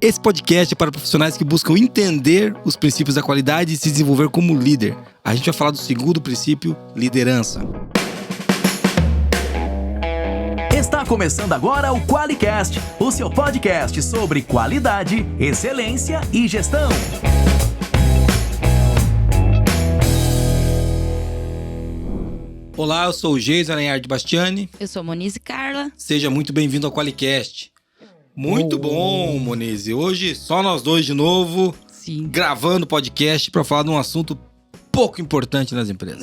Esse podcast é para profissionais que buscam entender os princípios da qualidade e se desenvolver como líder. A gente vai falar do segundo princípio, liderança. Está começando agora o QualiCast, o seu podcast sobre qualidade, excelência e gestão. Olá, eu sou o Geison Aranhard Bastiani. Eu sou Monize Carla. Seja muito bem-vindo ao QualiCast. Muito bom, Monize. Hoje só nós dois de novo, Sim. Gravando podcast para falar de um assunto pouco importante nas empresas.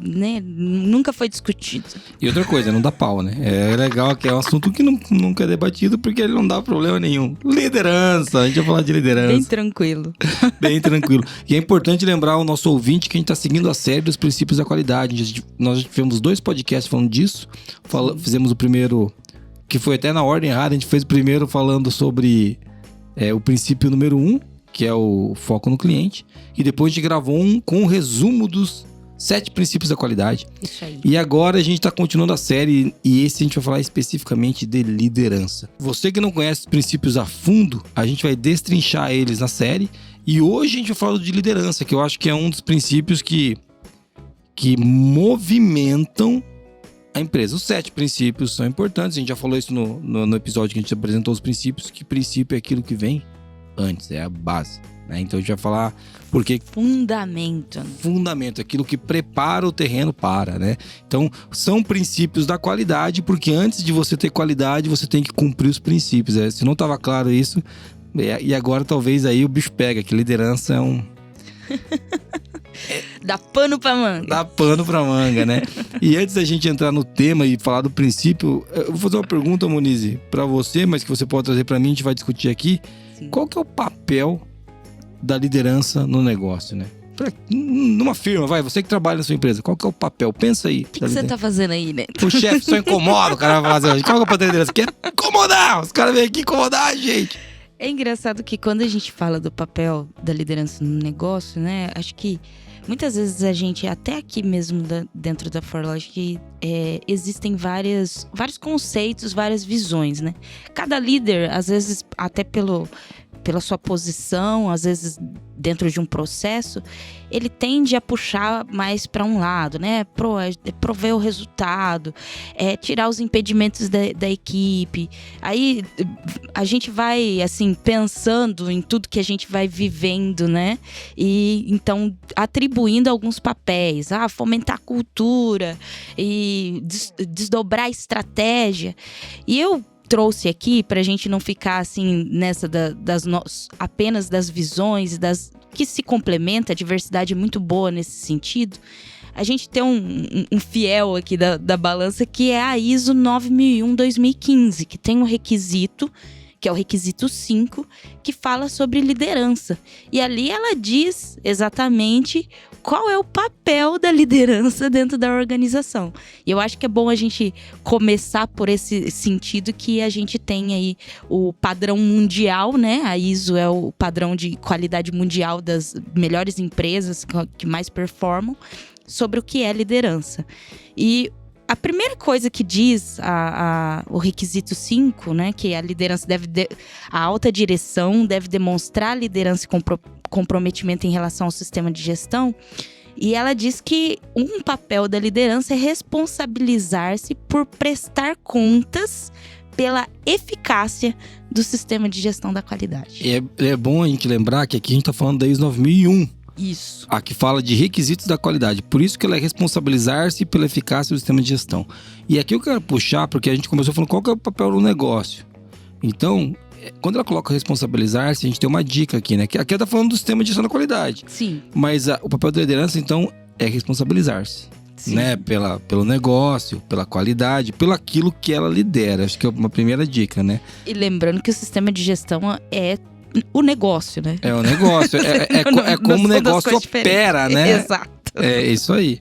Nunca foi discutido. E outra coisa, não dá pau, né? É legal que é um assunto que nunca é debatido porque ele não dá problema nenhum. Liderança, a gente vai falar de liderança. Bem tranquilo. Bem tranquilo. E é importante lembrar ao nosso ouvinte que a gente está seguindo a série dos princípios da qualidade. Nós tivemos 2 podcasts falando disso. Fizemos o primeiro, que foi até na ordem errada. A gente fez o primeiro falando sobre o princípio número 1, que é o foco no cliente. E depois a gente gravou um com um resumo dos 7 princípios da qualidade. Isso aí. E agora a gente está continuando a série e esse a gente vai falar especificamente de liderança. Você que não conhece os princípios a fundo, a gente vai destrinchar eles na série. E hoje a gente vai falar de liderança, que eu acho que é um dos princípios que movimentam a empresa. Os 7 princípios são importantes. A gente já falou isso no episódio que a gente apresentou os princípios, que princípio é aquilo que vem antes, é a base, né? Então a gente vai falar porque Fundamento, aquilo que prepara o terreno para, né? Então são princípios da qualidade, porque antes de você ter qualidade, você tem que cumprir os princípios. Se não estava claro isso, e agora talvez aí o bicho pega, que liderança é um... Dá pano pra manga. Dá pano pra manga, né? E antes da gente entrar no tema e falar do princípio, eu vou fazer uma pergunta, Monize, pra você, mas que você pode trazer pra mim, a gente vai discutir aqui. Sim. Qual que é o papel da liderança no negócio, né? Numa firma, você que trabalha na sua empresa, qual que é o papel? Pensa aí. O que você tá fazendo aí, né? O chefe só incomoda, o cara vai fazer hoje. Qual que é o papel da liderança? Quer incomodar! Os caras vêm aqui incomodar a gente. É engraçado que quando a gente fala do papel da liderança no negócio, né? Acho que muitas vezes a gente, até aqui mesmo dentro da ForLogic, existem vários conceitos, várias visões, né? Cada líder, às vezes, até pela sua posição, às vezes dentro de um processo, ele tende a puxar mais para um lado, né? Prover o resultado, tirar os impedimentos da equipe. Aí a gente vai, assim, pensando em tudo que a gente vai vivendo, né? E então atribuindo alguns papéis, fomentar a cultura e desdobrar a estratégia. E eu trouxe aqui pra gente não ficar assim nessa apenas das visões, que se complementa, a diversidade é muito boa nesse sentido. A gente tem um fiel aqui da balança que é a ISO 9001-2015, que tem um requisito, que é o requisito 5, que fala sobre liderança. E ali ela diz exatamente qual é o papel da liderança dentro da organização. E eu acho que é bom a gente começar por esse sentido que a gente tem aí o padrão mundial, né? A ISO é o padrão de qualidade mundial das melhores empresas que mais performam sobre o que é liderança. E a primeira coisa que diz o requisito 5, né, que a liderança a alta direção deve demonstrar liderança e comprometimento em relação ao sistema de gestão, e ela diz que um papel da liderança é responsabilizar-se por prestar contas pela eficácia do sistema de gestão da qualidade. É bom a gente lembrar que aqui a gente está falando da ISO 9001. Isso. A que fala de requisitos da qualidade. Por isso que ela é responsabilizar-se pela eficácia do sistema de gestão. E aqui eu quero puxar, porque a gente começou falando qual que é o papel do negócio. Então, quando ela coloca responsabilizar-se, a gente tem uma dica aqui, né? Que aqui ela tá falando do sistema de gestão da qualidade. Sim. Mas o papel da liderança, então, é responsabilizar-se. Né? Pelo negócio, pela qualidade, pelo aquilo que ela lidera. Acho que é uma primeira dica, né? E lembrando que o sistema de gestão é o negócio, né? É o negócio. É como o negócio opera, né? Exato. É isso aí.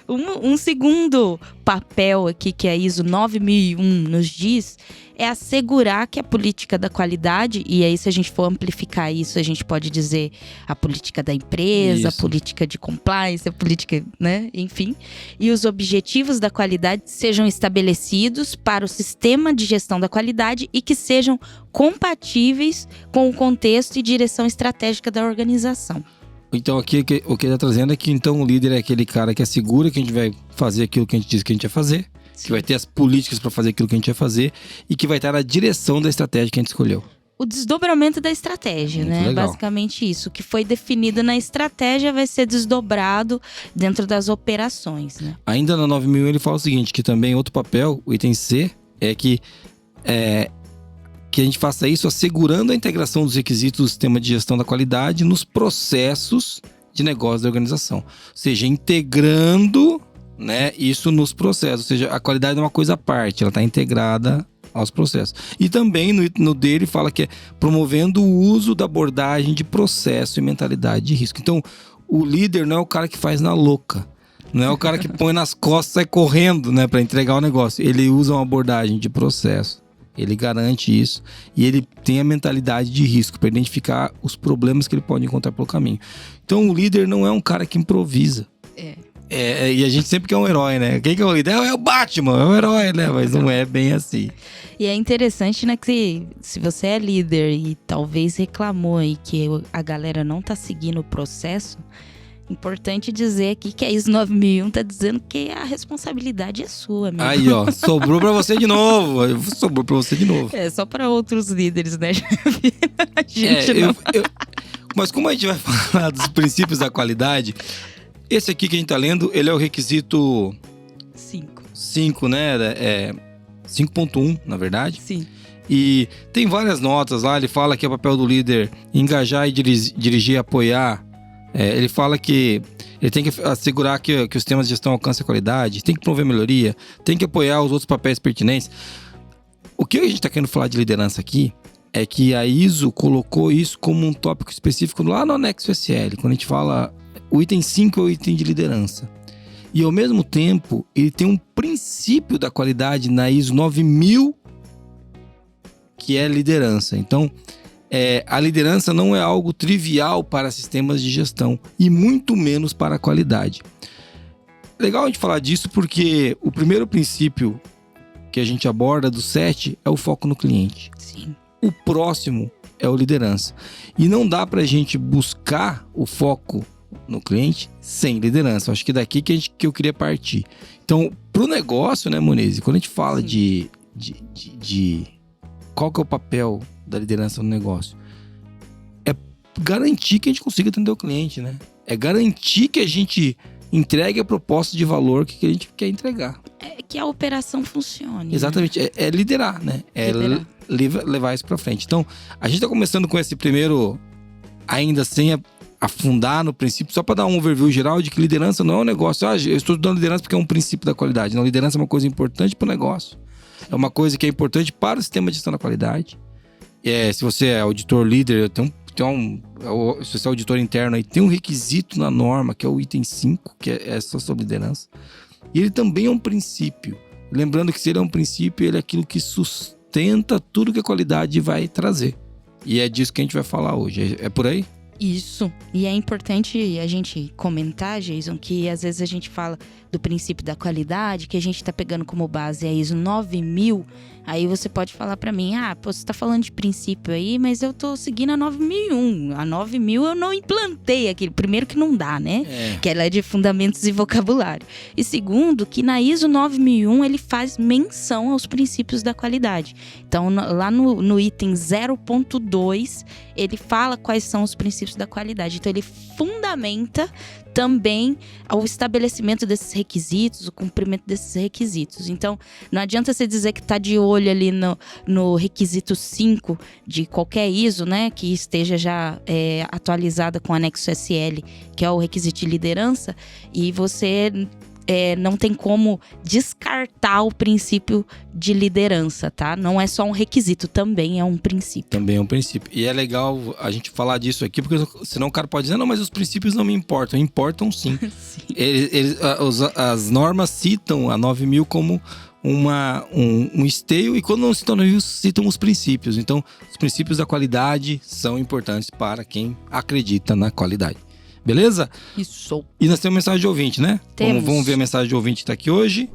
Um segundo papel aqui que a ISO 9001 nos diz é assegurar que a política da qualidade, e aí se a gente for amplificar isso, a gente pode dizer a política da empresa, Isso. a política de compliance, a política, né, enfim, e os objetivos da qualidade sejam estabelecidos para o sistema de gestão da qualidade e que sejam compatíveis com o contexto e direção estratégica da organização. Então aqui o que ele está trazendo é que então o líder é aquele cara que assegura que a gente vai fazer aquilo que a gente disse que a gente ia fazer, que vai ter as políticas para fazer aquilo que a gente vai fazer e que vai estar na direção da estratégia que a gente escolheu. O desdobramento da estratégia, Muito né? legal. Basicamente isso. O que foi definido na estratégia vai ser desdobrado dentro das operações, né? Ainda na 9001 ele fala o seguinte, que também outro papel, o item C, é que a gente faça isso assegurando a integração dos requisitos do sistema de gestão da qualidade nos processos de negócio da organização. Ou seja, integrando, né, isso nos processos. Ou seja, a qualidade é uma coisa à parte, ela está integrada aos processos. E também no dele fala que é promovendo o uso da abordagem de processo e mentalidade de risco. Então, o líder não é o cara que faz na louca. Não é o cara que põe nas costas e sai correndo, né, para entregar o negócio. Ele usa uma abordagem de processo. Ele garante isso e ele tem a mentalidade de risco para identificar os problemas que ele pode encontrar pelo caminho. Então, o líder não é um cara que improvisa. E a gente sempre quer um herói, né? Quem que é o líder? É o Batman, é o herói, né? Mas não é bem assim. E é interessante, né, que se você é líder e talvez reclamou aí que a galera não tá seguindo o processo, importante dizer aqui que a ISO 9001 tá dizendo que a responsabilidade é sua, amigo. Aí, ó, sobrou pra você de novo. Sobrou pra você de novo. É só para outros líderes, né? A gente não. Mas como a gente vai falar dos princípios da qualidade, esse aqui que a gente tá lendo, ele é o requisito 5, né? 5.1, na verdade. Sim. E tem várias notas lá, ele fala que é o papel do líder engajar e dirigir, apoiar. Ele fala que ele tem que assegurar que os sistemas de gestão alcancem a qualidade, tem que promover melhoria, tem que apoiar os outros papéis pertinentes. O que a gente está querendo falar de liderança aqui é que a ISO colocou isso como um tópico específico lá no anexo SL, quando a gente fala o item 5 é o item de liderança. E ao mesmo tempo, ele tem um princípio da qualidade na ISO 9000, que é liderança. Então, a liderança não é algo trivial para sistemas de gestão e muito menos para a qualidade. Legal a gente falar disso porque o primeiro princípio que a gente aborda do 7 é o foco no cliente. Sim. O próximo é o liderança. E não dá para a gente buscar o foco no cliente sem liderança. Acho que daqui que eu queria partir. Então, pro negócio, né, Monese? Quando a gente fala de qual que é o papel da liderança no negócio, é garantir que a gente consiga atender o cliente, né? É garantir que a gente entregue a proposta de valor que a gente quer entregar. Que a operação funcione. Exatamente. Né? É liderar, né? É levar isso pra frente. Então, a gente tá começando com esse primeiro, ainda sem afundar no princípio, só para dar um overview geral de que liderança não é um negócio. Eu estou dando liderança porque é um princípio da qualidade. Não, liderança é uma coisa importante para o negócio. É uma coisa que é importante para o sistema de gestão da qualidade. Se você é auditor líder, se você é auditor interno, aí tem um requisito na norma, que é o item 5, que é só sobre liderança. E ele também é um princípio. Lembrando que se ele é um princípio, ele é aquilo que sustenta tudo que a qualidade vai trazer. E é disso que a gente vai falar hoje. É por aí? Isso. E é importante a gente comentar, Jason, que às vezes a gente fala do princípio da qualidade, que a gente tá pegando como base a ISO 9000. Aí você pode falar pra mim, você tá falando de princípio aí, mas eu tô seguindo a 9001. A 9000 eu não implantei aquilo. Primeiro que não dá, né? Que ela é de fundamentos e vocabulário. E segundo, que na ISO 9001 ele faz menção aos princípios da qualidade. Então, lá no item 0.2, ele fala quais são os princípios da qualidade. Então, ele fundamenta também o estabelecimento desses requisitos, o cumprimento desses requisitos. Então, não adianta você dizer que está de olho ali no requisito 5 de qualquer ISO, né, que esteja já atualizada com o anexo SL, que é o requisito de liderança, e você não tem como descartar o princípio de liderança, tá? Não é só um requisito, também é um princípio. Também é um princípio. E é legal a gente falar disso aqui, porque senão o cara pode dizer, não, mas os princípios não me importam. Importam sim. Sim. As normas citam a 9.000 como um esteio, e quando não citam 9.000, citam os princípios. Então, os princípios da qualidade são importantes para quem acredita na qualidade. Beleza? Isso. E nós temos mensagem de ouvinte, né? Temos. Vamos ver a mensagem de ouvinte que está aqui hoje.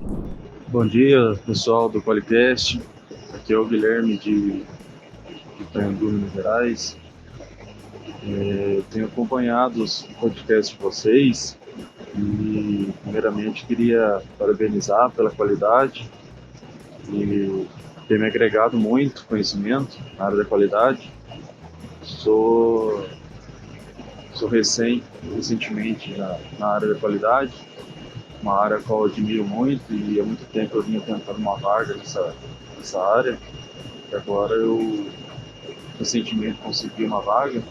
Bom dia, pessoal do Qualicast. Aqui é o Guilherme de Itanhandu, Minas Gerais. Eu tenho acompanhado os podcasts de vocês e, primeiramente, queria parabenizar pela qualidade e ter me agregado muito conhecimento na área da qualidade. Sou recentemente na área da qualidade, uma área a qual eu admiro muito, e há muito tempo eu vinha tentando uma vaga nessa área, e agora eu recentemente consegui uma vaga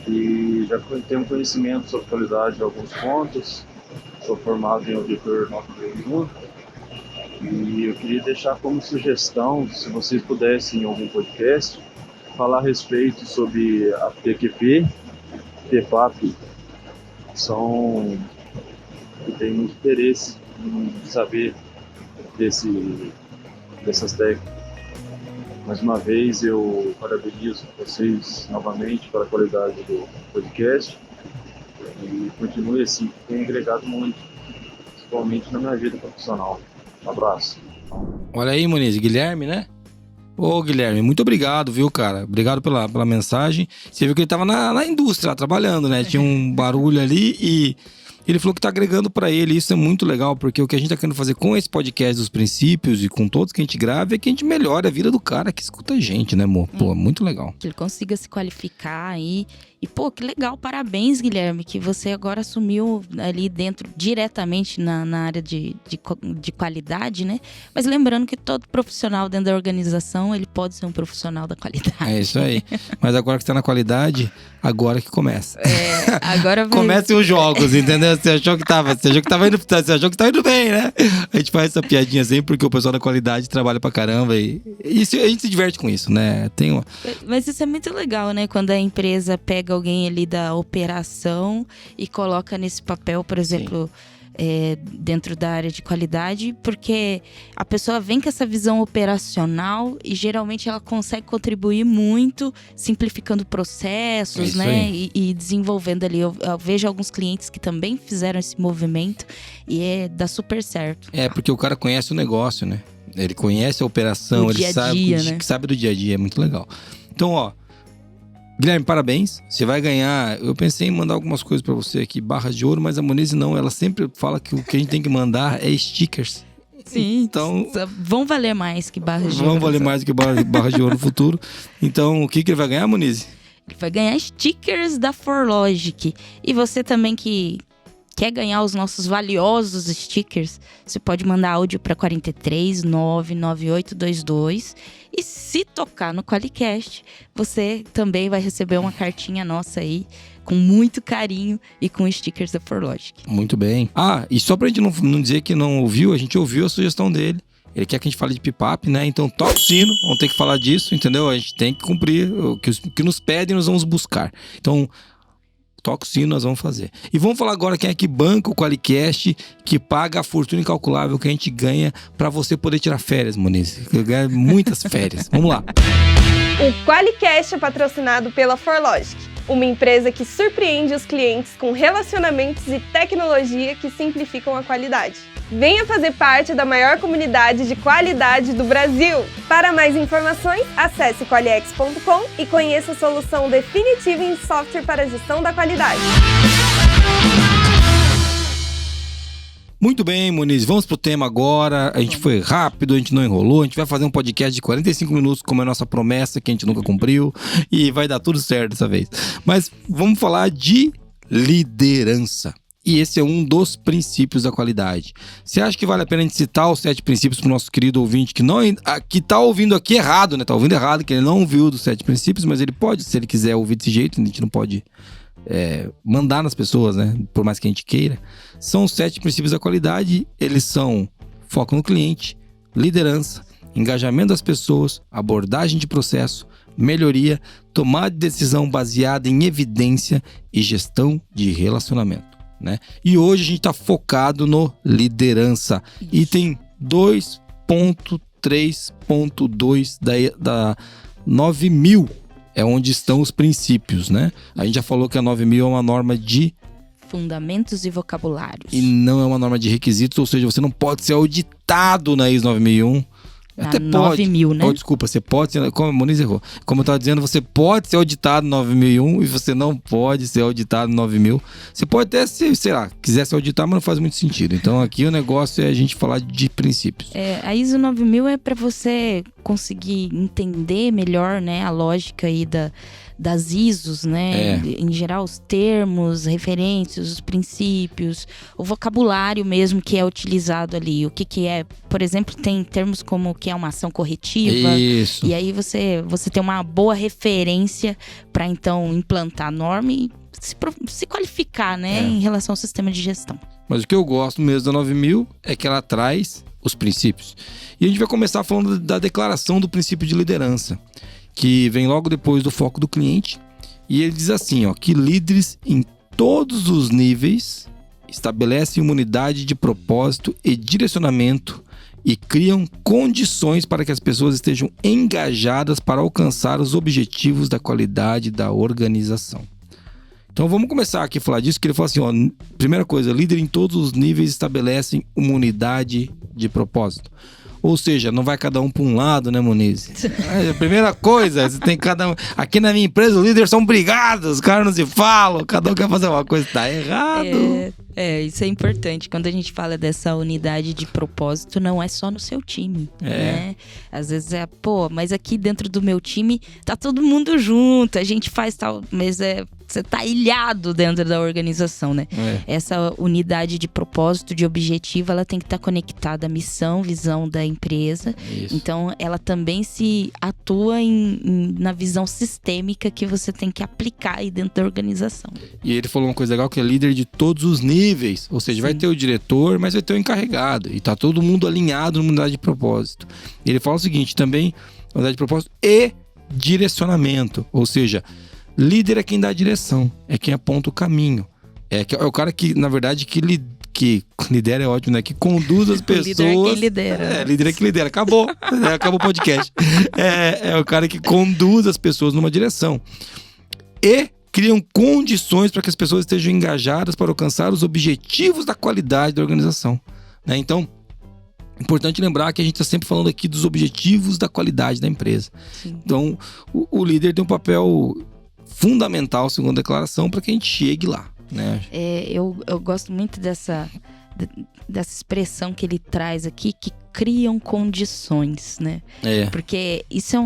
e já tenho conhecimento sobre qualidade de alguns pontos. Sou formado em auditor 9.001 e eu queria deixar como sugestão, se vocês pudessem em algum podcast falar a respeito sobre a PQP, PPAP. Eu tenho muito interesse em saber dessas técnicas. Mais uma vez eu parabenizo vocês novamente pela qualidade do podcast e continue assim, tem agregado muito, principalmente na minha vida profissional. Um abraço. Olha aí, Muniz, Guilherme, né? Ô, Guilherme, muito obrigado, viu, cara? Obrigado pela mensagem. Você viu que ele tava na indústria, lá, trabalhando, né? Tinha um barulho ali e ele falou que tá agregando pra ele. Isso é muito legal, porque o que a gente tá querendo fazer com esse podcast dos princípios e com todos que a gente grava é que a gente melhore a vida do cara que escuta a gente, né, amor? Pô, muito legal. Que ele consiga se qualificar aí. E, pô, que legal. Parabéns, Guilherme, que você agora assumiu ali dentro, diretamente na área de qualidade, né? Mas lembrando que todo profissional dentro da organização, ele pode ser um profissional da qualidade. É isso aí. Mas agora que você tá na qualidade, agora que começa. Agora vai... Comecem os jogos, entendeu? Você achou que tava indo bem, né? A gente faz essa piadinha sempre porque o pessoal da qualidade trabalha pra caramba e a gente se diverte com isso, né? Mas isso é muito legal, né? Quando a empresa pega alguém ali da operação e coloca nesse papel, por exemplo, dentro da área de qualidade, porque a pessoa vem com essa visão operacional e geralmente ela consegue contribuir muito, simplificando processos, né? E desenvolvendo ali. Eu vejo alguns clientes que também fizeram esse movimento e dá super certo. Porque o cara conhece o negócio, né? Ele conhece a operação, ele sabe do dia a dia, é muito legal. Então, ó, Guilherme, parabéns. Você vai ganhar. Eu pensei em mandar algumas coisas pra você aqui, barras de ouro, mas a Moniz não. Ela sempre fala que o que a gente tem que mandar é stickers. Sim, então vão valer mais que barras de ouro. Vão valer mais do que barras de ouro no futuro. Então, o que ele vai ganhar, Moniz? Ele vai ganhar stickers da ForLogic. E você também que quer ganhar os nossos valiosos stickers, você pode mandar áudio para 43 99822. E se tocar no Qualicast, você também vai receber uma cartinha nossa aí, com muito carinho e com stickers da ForLogic. Muito bem. E só pra gente não dizer que não ouviu, a gente ouviu a sugestão dele. Ele quer que a gente fale de PPAP, né? Então toca o sino, vamos ter que falar disso, entendeu? A gente tem que cumprir o que nos pedem, nós vamos buscar. Então, toca o sino, nós vamos fazer. E vamos falar agora quem é que banca o Qualicast, que paga a fortuna incalculável que a gente ganha pra você poder tirar férias, Moniz. Ganhar muitas férias. Vamos lá. O Qualicast é patrocinado pela ForLogic, uma empresa que surpreende os clientes com relacionamentos e tecnologia que simplificam a qualidade. Venha fazer parte da maior comunidade de qualidade do Brasil. Para mais informações, acesse qualiex.com e conheça a solução definitiva em software para gestão da qualidade. Muito bem, Muniz, vamos pro tema agora. A gente foi rápido, a gente não enrolou. A gente vai fazer um podcast de 45 minutos, como é a nossa promessa, que a gente nunca cumpriu. E vai dar tudo certo dessa vez. Mas vamos falar de liderança. E esse é um dos princípios da qualidade. Você acha que vale a pena a gente citar os 7 princípios pro nosso querido ouvinte que tá ouvindo aqui errado, né? Tá ouvindo errado, que ele não ouviu dos 7 princípios, mas ele pode, se ele quiser ouvir desse jeito, a gente não pode mandar nas pessoas, né? Por mais que a gente queira. São os 7 princípios da qualidade. Eles são foco no cliente, liderança, engajamento das pessoas, abordagem de processo, melhoria, tomada de decisão baseada em evidência e gestão de relacionamento, né? E hoje a gente está focado no liderança. Item 2.3.2 da 9000 é onde estão os princípios, né? A gente já falou que a 9000 é uma norma de fundamentos e vocabulários. E não é uma norma de requisitos, ou seja, você não pode ser auditado na ISO 9001. Até pode. 9000, né? Oh, desculpa, você pode ser, como a Moniz errou. Como eu estava dizendo, você pode ser auditado no 9001 e você não pode ser auditado no 9000. Você pode até ser, sei lá, quiser ser auditado, mas não faz muito sentido. Então aqui o negócio é a gente falar de princípios. A ISO 9000 é para você conseguir entender melhor, né, a lógica aí das ISOs, né? Em geral, os termos, referências, os princípios, o vocabulário mesmo que é utilizado ali. O que é, por exemplo, tem termos como o que é uma ação corretiva. Isso. E aí você tem uma boa referência para então implantar a norma e se qualificar, né, em relação ao sistema de gestão. Mas o que eu gosto mesmo da 9000 é que ela traz os princípios. E a gente vai começar falando da declaração do princípio de liderança, que vem logo depois do foco do cliente. E ele diz assim, ó, que líderes em todos os níveis estabelecem uma unidade de propósito e direcionamento e criam condições para que as pessoas estejam engajadas para alcançar os objetivos da qualidade da organização. Então vamos começar aqui a falar disso, que ele fala assim, ó, primeira coisa, líder em todos os níveis estabelecem uma unidade de propósito. Ou seja, não vai cada um para um lado, né, Moniz? A primeira coisa, você tem cada um... Aqui na minha empresa, os líderes são brigados, os caras não se falam, cada um quer fazer uma coisa, tá errado. Isso é importante. Quando a gente fala dessa unidade de propósito, não é só no seu time, né? Às vezes mas aqui dentro do meu time tá todo mundo junto, a gente faz tal, mas você tá ilhado dentro da organização, né? Essa unidade de propósito, de objetivo, ela tem que estar conectada à missão, visão da empresa. Isso. Então, ela também se atua na visão sistêmica que você tem que aplicar aí dentro da organização. E ele falou uma coisa legal, que é líder de todos os níveis. Ou seja, vai ter o diretor, mas vai ter o encarregado. E tá todo mundo alinhado numa unidade de propósito. Ele fala o seguinte, também, unidade de propósito e direcionamento. Ou seja, líder é quem dá a direção, é quem aponta o caminho. É o cara que, na verdade, que lidera é ótimo, né? Que conduz as pessoas. Líder é quem lidera. Líder é quem lidera. Acabou. Acabou o podcast. É o cara que conduz as pessoas numa direção. E criam condições para que as pessoas estejam engajadas para alcançar os objetivos da qualidade da organização, né? Então, importante lembrar que a gente está sempre falando aqui dos objetivos da qualidade da empresa. Sim. Então, o líder tem um papel fundamental, segundo a declaração, para que a gente chegue lá, né? Eu gosto muito dessa expressão que ele traz aqui, que criam condições, né? Porque isso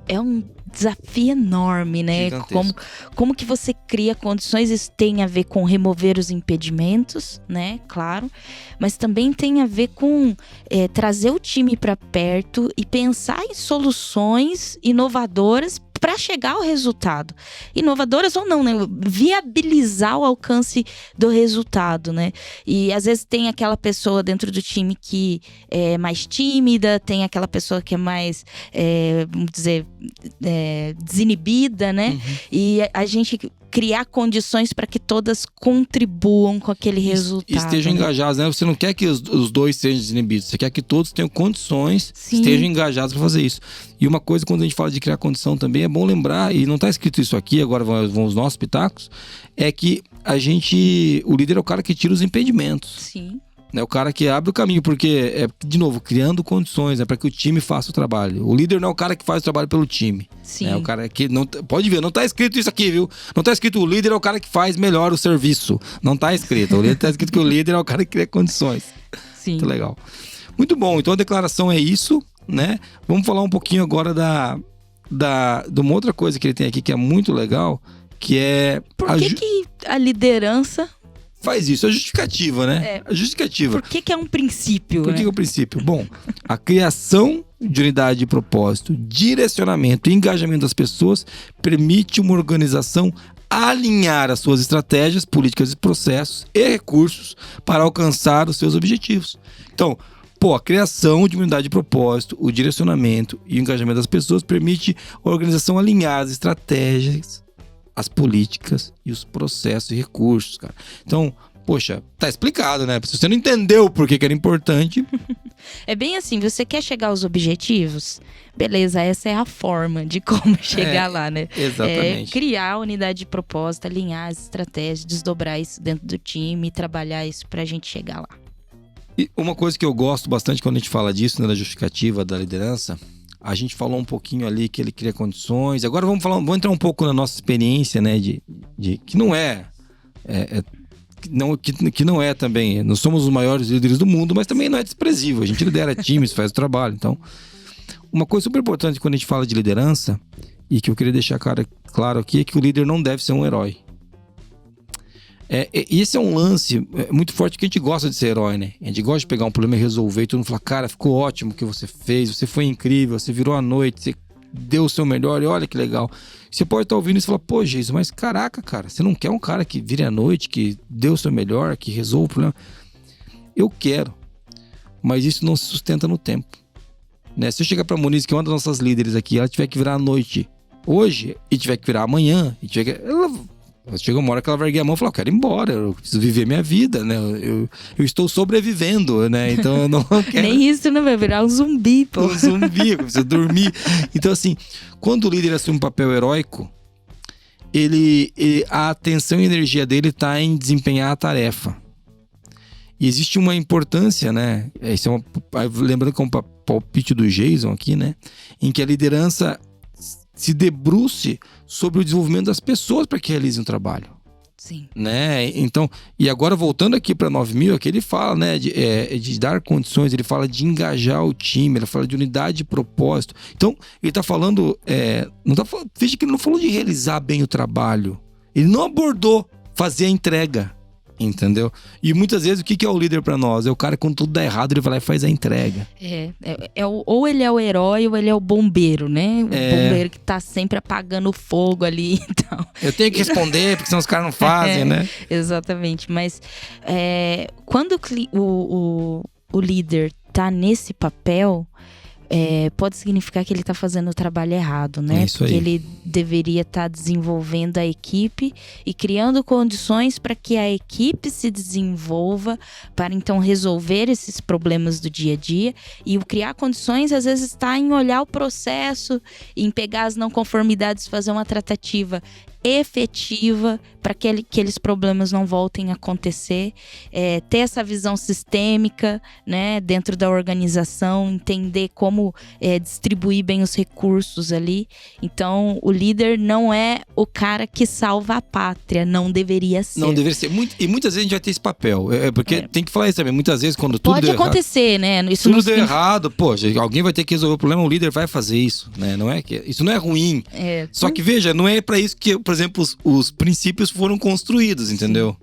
é um desafio enorme, né? Como que você cria condições? Isso tem a ver com remover os impedimentos, né? Claro. Mas também tem a ver com trazer o time para perto e pensar em soluções inovadoras para chegar ao resultado. Inovadoras ou não, né? Viabilizar o alcance do resultado, né? E às vezes tem aquela pessoa dentro do time que é mais tímida, tem aquela pessoa que é mais, vamos dizer, desinibida, né? Uhum. E a gente criar condições para que todas contribuam com aquele resultado. E estejam engajados, né? Você não quer que os dois sejam desinibidos, você quer que todos tenham condições, estejam engajados para fazer isso. E uma coisa, quando a gente fala de criar condição também, é bom lembrar, e não está escrito isso aqui, agora vão os nossos pitacos, é que o líder é o cara que tira os impedimentos. Sim. É o cara que abre o caminho, porque de novo, criando condições, para que o time faça o trabalho. O líder não é o cara que faz o trabalho pelo time. Sim. É o cara que não pode ver, não tá escrito isso aqui, viu? Não tá escrito o líder é o cara que faz melhor o serviço. Não tá escrito. O líder tá escrito que o líder é o cara que cria condições. Sim. Muito legal. Muito bom. Então a declaração é isso, né? Vamos falar um pouquinho agora de uma outra coisa que ele tem aqui que é muito legal, que é Por que a liderança faz isso? A justificativa, né? A justificativa. Por que é um princípio? Por que é um princípio? Bom, a criação de unidade de propósito, direcionamento e engajamento das pessoas permite uma organização alinhar as suas estratégias, políticas, processos e recursos para alcançar os seus objetivos. Então, a criação de uma unidade de propósito, o direcionamento e o engajamento das pessoas permite a organização alinhar as estratégias, as políticas e os processos e recursos, cara. Então, poxa, tá explicado, né? Se você não entendeu por que era importante... É bem assim, você quer chegar aos objetivos? Beleza, essa é a forma de como chegar lá, né? Exatamente. Criar a unidade de propósito, alinhar as estratégias, desdobrar isso dentro do time, trabalhar isso pra gente chegar lá. E uma coisa que eu gosto bastante quando a gente fala disso, né, da justificativa da liderança, a gente falou um pouquinho ali que ele cria condições. Agora vamos entrar um pouco na nossa experiência, né, de que não é... Que não é também, não somos os maiores líderes do mundo, mas também não é desprezível. A gente lidera times, faz o trabalho. Então, uma coisa super importante quando a gente fala de liderança, e que eu queria deixar claro aqui, é que o líder não deve ser um herói. E esse é um lance muito forte, que a gente gosta de ser herói, né? A gente gosta de pegar um problema e resolver, e todo mundo fala, cara, ficou ótimo o que você fez, você foi incrível, você virou a noite, você deu o seu melhor, e olha que legal. Você pode estar ouvindo isso e falar, pô, Jesus, mas caraca, cara, você não quer um cara que vire à noite, que dê o seu melhor, que resolva o problema? Eu quero, mas isso não se sustenta no tempo, né? Se eu chegar pra Moniz, que é uma das nossas líderes aqui, ela tiver que virar à noite hoje, e tiver que virar amanhã, e tiver que... Chega uma hora que ela vai erguer a mão e falar, eu quero ir embora, eu preciso viver minha vida, né? Eu estou sobrevivendo, né? Então eu não quero... Nem isso não vai virar um zumbi, pô. Um zumbi, eu preciso dormir. Então assim, quando o líder assume um papel heróico, a atenção e a energia dele está em desempenhar a tarefa. E existe uma importância, né? Isso lembrando que é um palpite do Jason aqui, né? Em que a liderança se debruce sobre o desenvolvimento das pessoas para que realizem o trabalho. Sim. Né? Então, e agora voltando aqui para 9000, aqui ele fala, né, de dar condições, ele fala de engajar o time, ele fala de unidade de propósito. Então, ele está falando, veja que ele não falou de realizar bem o trabalho, ele não abordou fazer a entrega. Entendeu? E muitas vezes o que é o líder pra nós? É o cara, quando tudo dá errado, ele vai lá e faz a entrega. Ou ele é o herói ou ele é o bombeiro, né? O bombeiro que tá sempre apagando o fogo ali. Então... Eu tenho que responder, porque senão os caras não fazem, né? Exatamente. Mas quando o líder tá nesse papel, pode significar que ele está fazendo o trabalho errado, né? Isso aí. Porque ele deveria estar desenvolvendo a equipe e criando condições para que a equipe se desenvolva para então resolver esses problemas do dia a dia. E o criar condições às vezes está em olhar o processo, em pegar as não conformidades, fazer uma tratativa efetiva para que aqueles problemas não voltem a acontecer, ter essa visão sistêmica, né, dentro da organização, entender como distribuir bem os recursos ali. Então, o líder não é o cara que salva a pátria, não deveria ser. Não deveria ser. E muitas vezes a gente vai ter esse papel, porque tem que falar isso também, muitas vezes quando tudo pode acontecer, né? Isso tudo deu errado, alguém vai ter que resolver o problema, o líder vai fazer isso, né? Não é que isso não é ruim. Só que veja, não é para isso que, por exemplo, os princípios foram construídos, entendeu?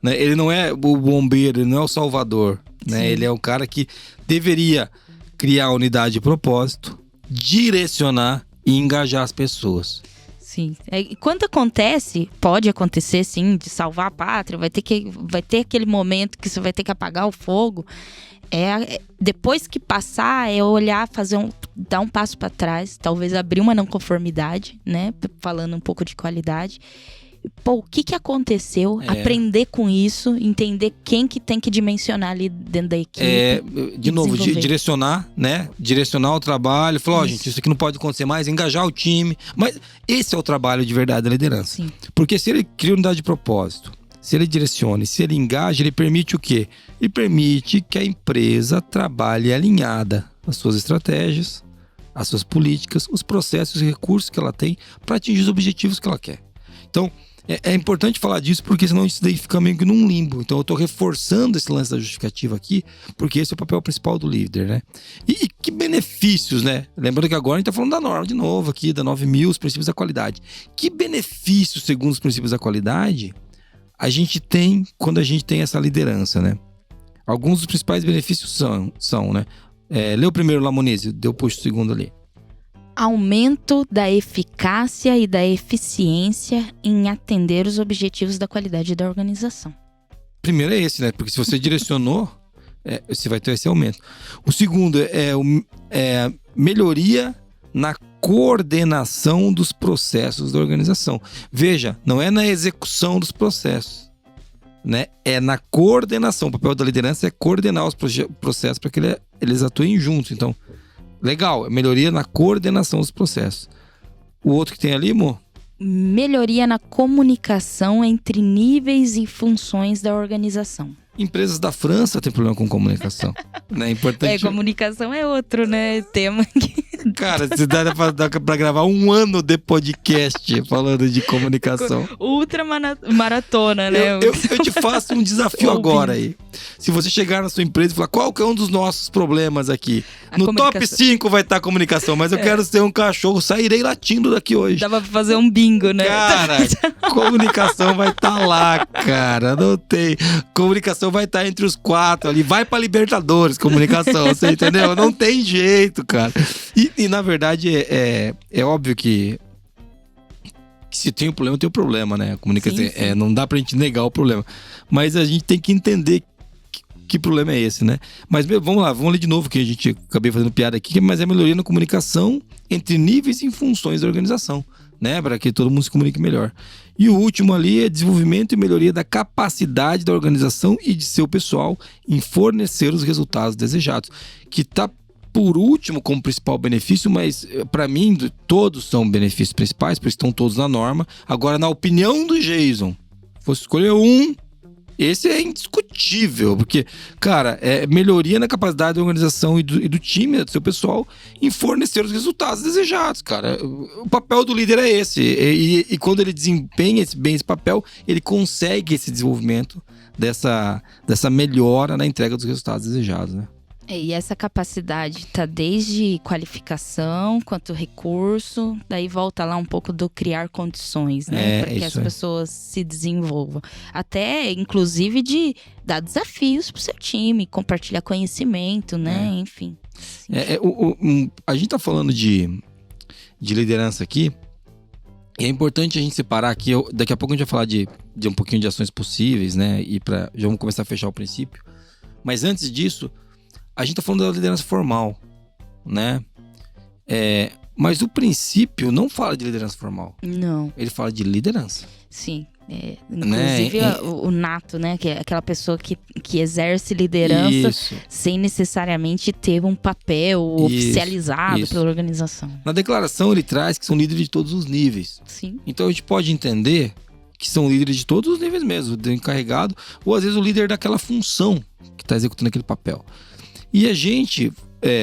Né? Ele não é o bombeiro, ele não é o salvador, né? Ele é o cara que deveria criar a unidade de propósito, direcionar e engajar as pessoas. Sim. Quando acontece, pode acontecer sim, de salvar a pátria, vai ter aquele momento que você vai ter que apagar o fogo. Depois que passar, olhar, dar um passo para trás, talvez abrir uma não conformidade, né? Falando um pouco de qualidade. O que aconteceu? Aprender com isso, entender quem que tem que dimensionar ali dentro da equipe. De novo, direcionar, né? Direcionar o trabalho. Falar, gente, isso aqui não pode acontecer mais, engajar o time. Mas esse é o trabalho de verdade da liderança. Sim. Porque se ele cria unidade de propósito, se ele direciona, se ele engaja, ele permite o quê? Ele permite que a empresa trabalhe alinhada às suas estratégias, às suas políticas, os processos e recursos que ela tem para atingir os objetivos que ela quer. Então, é importante falar disso, porque senão isso daí fica meio que num limbo. Então eu estou reforçando esse lance da justificativa aqui, porque esse é o papel principal do líder, né? E que benefícios, né? Lembrando que agora a gente está falando da norma de novo aqui, da 9000, os princípios da qualidade. Que benefícios, segundo os princípios da qualidade, a gente tem quando a gente tem essa liderança, né? Alguns dos principais benefícios são né? Lê o primeiro lá, Moniz, deu puxo o segundo ali. Aumento da eficácia e da eficiência em atender os objetivos da qualidade da organização. Primeiro é esse, né? Porque se você direcionou, você vai ter esse aumento. O segundo é melhoria na coordenação dos processos da organização. Veja, não é na execução dos processos, né? É na coordenação. O papel da liderança é coordenar os processos para que eles atuem juntos. Então, legal, melhoria na coordenação dos processos. O outro que tem ali, Mo? Melhoria na comunicação entre níveis e funções da organização. Empresas da França têm problema com comunicação. Né? Importante. Comunicação é outro, né? Tema que... Cara, se dá pra gravar 1 ano de podcast falando de comunicação. Ultra maratona, né? Eu te faço um desafio agora aí. Se você chegar na sua empresa e falar qual que é um dos nossos problemas aqui. No top 5 vai estar a comunicação, mas eu quero ser um cachorro, sairei latindo daqui hoje. Dava pra fazer um bingo, né? Cara, comunicação vai estar lá, cara. Não tem. Comunicação vai estar entre os 4 ali. Vai pra Libertadores, comunicação, você entendeu? Não tem jeito, cara. E na verdade, é óbvio que se tem um problema, tem um problema, né? A comunicação, Sim. Não dá pra gente negar o problema. Mas a gente tem que entender que problema é esse, né? Mas vamos lá, vamos ler de novo, que a gente acabei fazendo piada aqui, mas é melhoria na comunicação entre níveis e funções da organização, né? Para que todo mundo se comunique melhor. E o último ali é desenvolvimento e melhoria da capacidade da organização e de seu pessoal em fornecer os resultados desejados. Que tá por último como principal benefício, mas para mim todos são benefícios principais, porque estão todos na norma. Agora, na opinião do Jason, fosse escolher um, esse é indiscutível, porque, cara, é melhoria na capacidade da organização e do time, do seu pessoal, em fornecer os resultados desejados, cara. O papel do líder é esse, e quando ele desempenha bem esse papel, ele consegue esse desenvolvimento dessa melhora na entrega dos resultados desejados, né? E essa capacidade tá desde qualificação quanto recurso, daí volta lá um pouco do criar condições, né? Para que as pessoas se desenvolvam. Até, inclusive, de dar desafios pro seu time, compartilhar conhecimento, né? Enfim. A gente tá falando de liderança aqui, e é importante a gente separar aqui, daqui a pouco a gente vai falar de um pouquinho de ações possíveis, né? Já vamos começar a fechar o princípio. Mas antes disso, a gente tá falando da liderança formal, né? Mas o princípio não fala de liderança formal. Não. Ele fala de liderança. Sim. Inclusive o nato, né? Que é aquela pessoa que exerce liderança sem necessariamente ter um papel oficializado pela organização. Na declaração ele traz que são líderes de todos os níveis. Sim. Então a gente pode entender que são líderes de todos os níveis mesmo, do encarregado, ou às vezes o líder daquela função que está executando aquele papel. E a gente,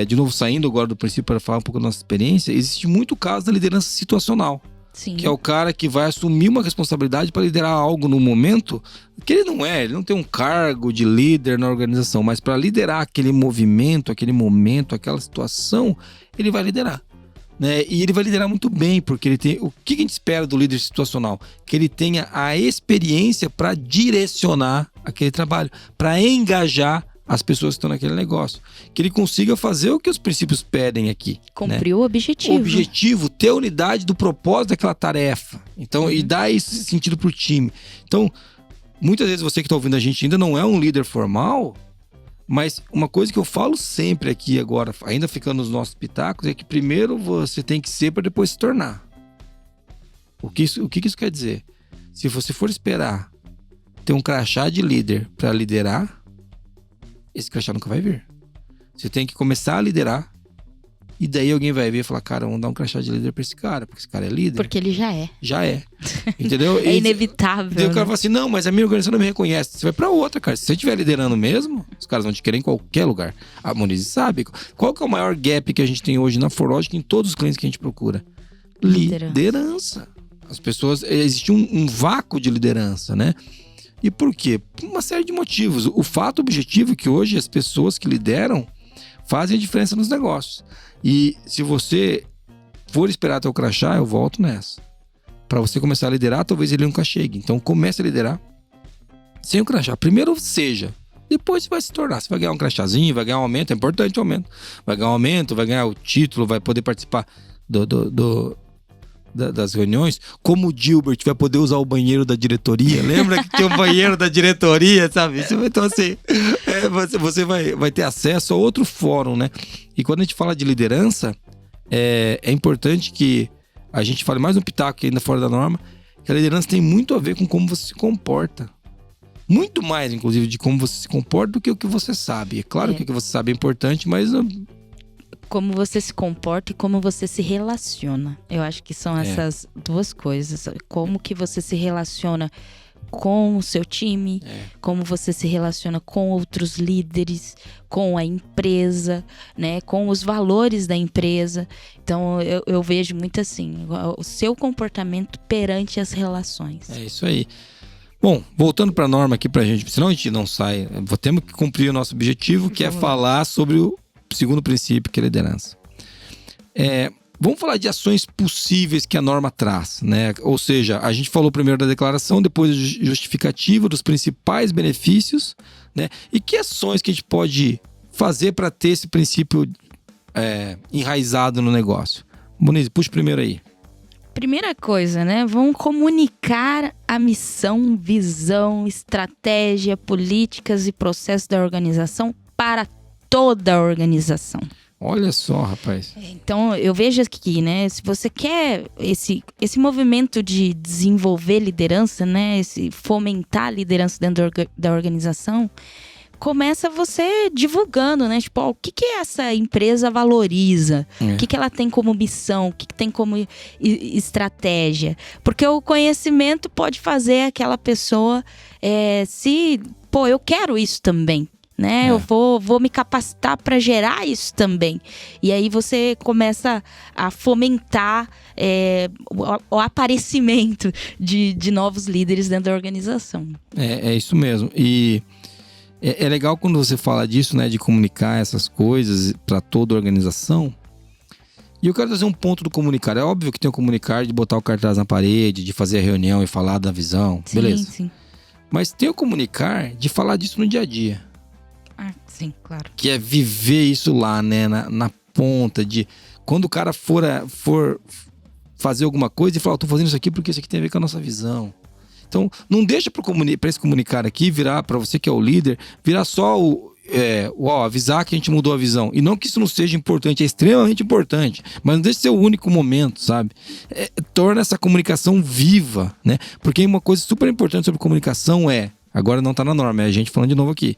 de novo saindo agora do princípio para falar um pouco da nossa experiência, existe muito caso da liderança situacional. Sim. Que é o cara que vai assumir uma responsabilidade para liderar algo no momento que ele não tem um cargo de líder na organização, mas para liderar aquele movimento, aquele momento, aquela situação, ele vai liderar. Né? E ele vai liderar muito bem, porque ele tem. O que a gente espera do líder situacional? Que ele tenha a experiência para direcionar aquele trabalho, para engajar as pessoas que estão naquele negócio. Que ele consiga fazer o que os princípios pedem aqui. Cumprir o objetivo. O objetivo, ter a unidade do propósito daquela tarefa. Então, e dar esse sentido pro time. Então, muitas vezes você que está ouvindo a gente ainda não é um líder formal, mas uma coisa que eu falo sempre aqui agora, ainda ficando nos nossos pitacos, é que primeiro você tem que ser para depois se tornar. O que isso quer dizer? Se você for esperar ter um crachá de líder para liderar, esse crachá nunca vai vir. Você tem que começar a liderar, e daí alguém vai ver e falar, cara, vamos dar um crachá de líder pra esse cara, porque esse cara é líder. Porque ele já é. Já é. Entendeu? É inevitável. Daí o cara fala assim, não, mas a minha organização não me reconhece. Você vai pra outra, cara. Se você estiver liderando mesmo, os caras vão te querer em qualquer lugar. A Monize sabe. Qual que é o maior gap que a gente tem hoje na ForLogic em todos os clientes que a gente procura? Liderança. As pessoas... Existe um vácuo de liderança, né? E por quê? Por uma série de motivos. O fato objetivo é que hoje as pessoas que lideram fazem a diferença nos negócios. E se você for esperar até o crachá, eu volto nessa. Para você começar a liderar, talvez ele nunca chegue. Então comece a liderar sem o crachá. Primeiro seja. Depois você vai se tornar. Você vai ganhar um crachazinho, vai ganhar um aumento. É importante o aumento. Vai ganhar um aumento, vai ganhar o título, vai poder participar das reuniões. Como o Gilbert vai poder usar o banheiro da diretoria. Lembra que tinha um banheiro da diretoria, sabe? Então assim, você vai ter acesso a outro fórum, né? E quando a gente fala de liderança, é importante que a gente fale mais um pitaco ainda fora da norma, que a liderança tem muito a ver com como você se comporta. Muito mais, inclusive, de como você se comporta do que o que você sabe. É claro que o que você sabe é importante, mas... Como você se comporta e como você se relaciona. Eu acho que são essas duas coisas. Como que você se relaciona com o seu time, como você se relaciona com outros líderes, com a empresa, né, com os valores da empresa. Então, eu vejo muito assim, o seu comportamento perante as relações. É isso aí. Bom, voltando para a norma aqui pra gente, senão a gente não sai. Temos que cumprir o nosso objetivo, que é falar sobre o segundo princípio, que é a liderança. Vamos falar de ações possíveis que a norma traz, né? Ou seja, a gente falou primeiro da declaração, depois da justificativa dos principais benefícios, né? E que ações que a gente pode fazer para ter esse princípio enraizado no negócio? Moniz, puxa primeiro aí. Primeira coisa, né? Vão comunicar a missão, visão, estratégia, políticas e processos da organização para toda a organização. Olha só, rapaz. Então, eu vejo aqui, né? Se você quer esse movimento de desenvolver liderança, né? Fomentar a liderança dentro da organização, começa você divulgando, né? Tipo, o que essa empresa valoriza? O que ela tem como missão? O que tem como estratégia? Porque o conhecimento pode fazer aquela pessoa eu quero isso também. Né? Eu vou me capacitar para gerar isso também. E aí você começa a fomentar o aparecimento de novos líderes dentro da organização. É isso mesmo. E é legal quando você fala disso, né? De comunicar essas coisas para toda a organização. E eu quero trazer um ponto do comunicar. É óbvio que tem o comunicar de botar o cartaz na parede, de fazer a reunião e falar da visão. Sim, beleza. Sim. Mas tem o comunicar de falar disso no dia a dia. Sim, claro. Que é viver isso lá, né? Na ponta de... Quando o cara for fazer alguma coisa e falar, tô fazendo isso aqui porque isso aqui tem a ver com a nossa visão. Então, não deixa para esse comunicar aqui virar, para você que é o líder, virar só avisar que a gente mudou a visão. E não que isso não seja importante, é extremamente importante. Mas não deixa ser o único momento, sabe? Torna essa comunicação viva, né? Porque uma coisa super importante sobre comunicação agora não tá na norma, é a gente falando de novo aqui.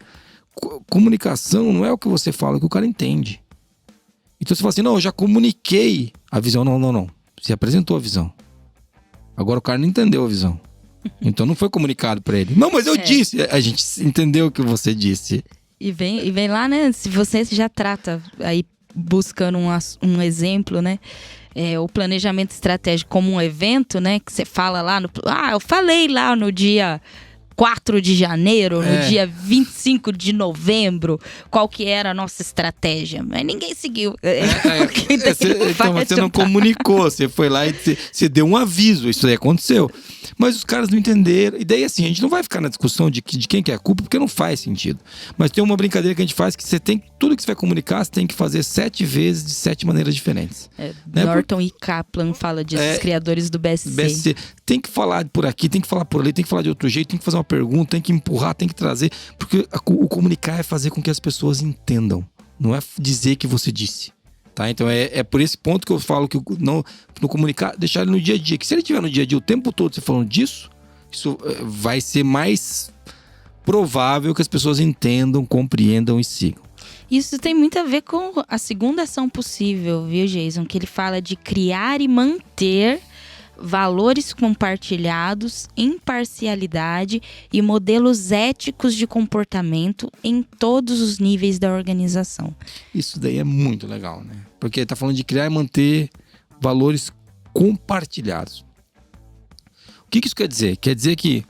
Comunicação não é o que você fala, é o que o cara entende. Então você fala assim, não, eu já comuniquei a visão. Não. Você apresentou a visão. Agora o cara não entendeu a visão. Então não foi comunicado pra ele. Não, mas eu disse. A gente entendeu o que você disse. E vem lá, né? Se você já trata aí buscando um exemplo, né? O planejamento estratégico como um evento, né? Que você fala lá eu falei lá no dia 4 de janeiro, no dia 25 de novembro, qual que era a nossa estratégia. Mas ninguém seguiu. Então você não comunicou, você foi lá e você deu um aviso, isso aí aconteceu. Mas os caras não entenderam. E daí assim, a gente não vai ficar na discussão de quem que é a culpa, porque não faz sentido. Mas tem uma brincadeira que a gente faz que tudo que você vai comunicar, você tem que fazer 7 vezes de 7 maneiras diferentes. Norton e Kaplan fala disso, os criadores do BSC. Tem que falar por aqui, tem que falar por ali, tem que falar de outro jeito, tem que fazer uma pergunta, tem que empurrar, tem que trazer. Porque o comunicar é fazer com que as pessoas entendam. Não é dizer que você disse. Tá? Então é por esse ponto que eu falo que no comunicar, deixar ele no dia a dia. Que se ele estiver no dia a dia o tempo todo você falando disso, isso vai ser mais provável que as pessoas entendam, compreendam e sigam. Isso tem muito a ver com a segunda ação possível, viu, Jason? Que ele fala de criar e manter valores compartilhados, imparcialidade e modelos éticos de comportamento em todos os níveis da organização. Isso daí é muito legal, né? Porque ele tá falando de criar e manter valores compartilhados. O que isso quer dizer? Quer dizer que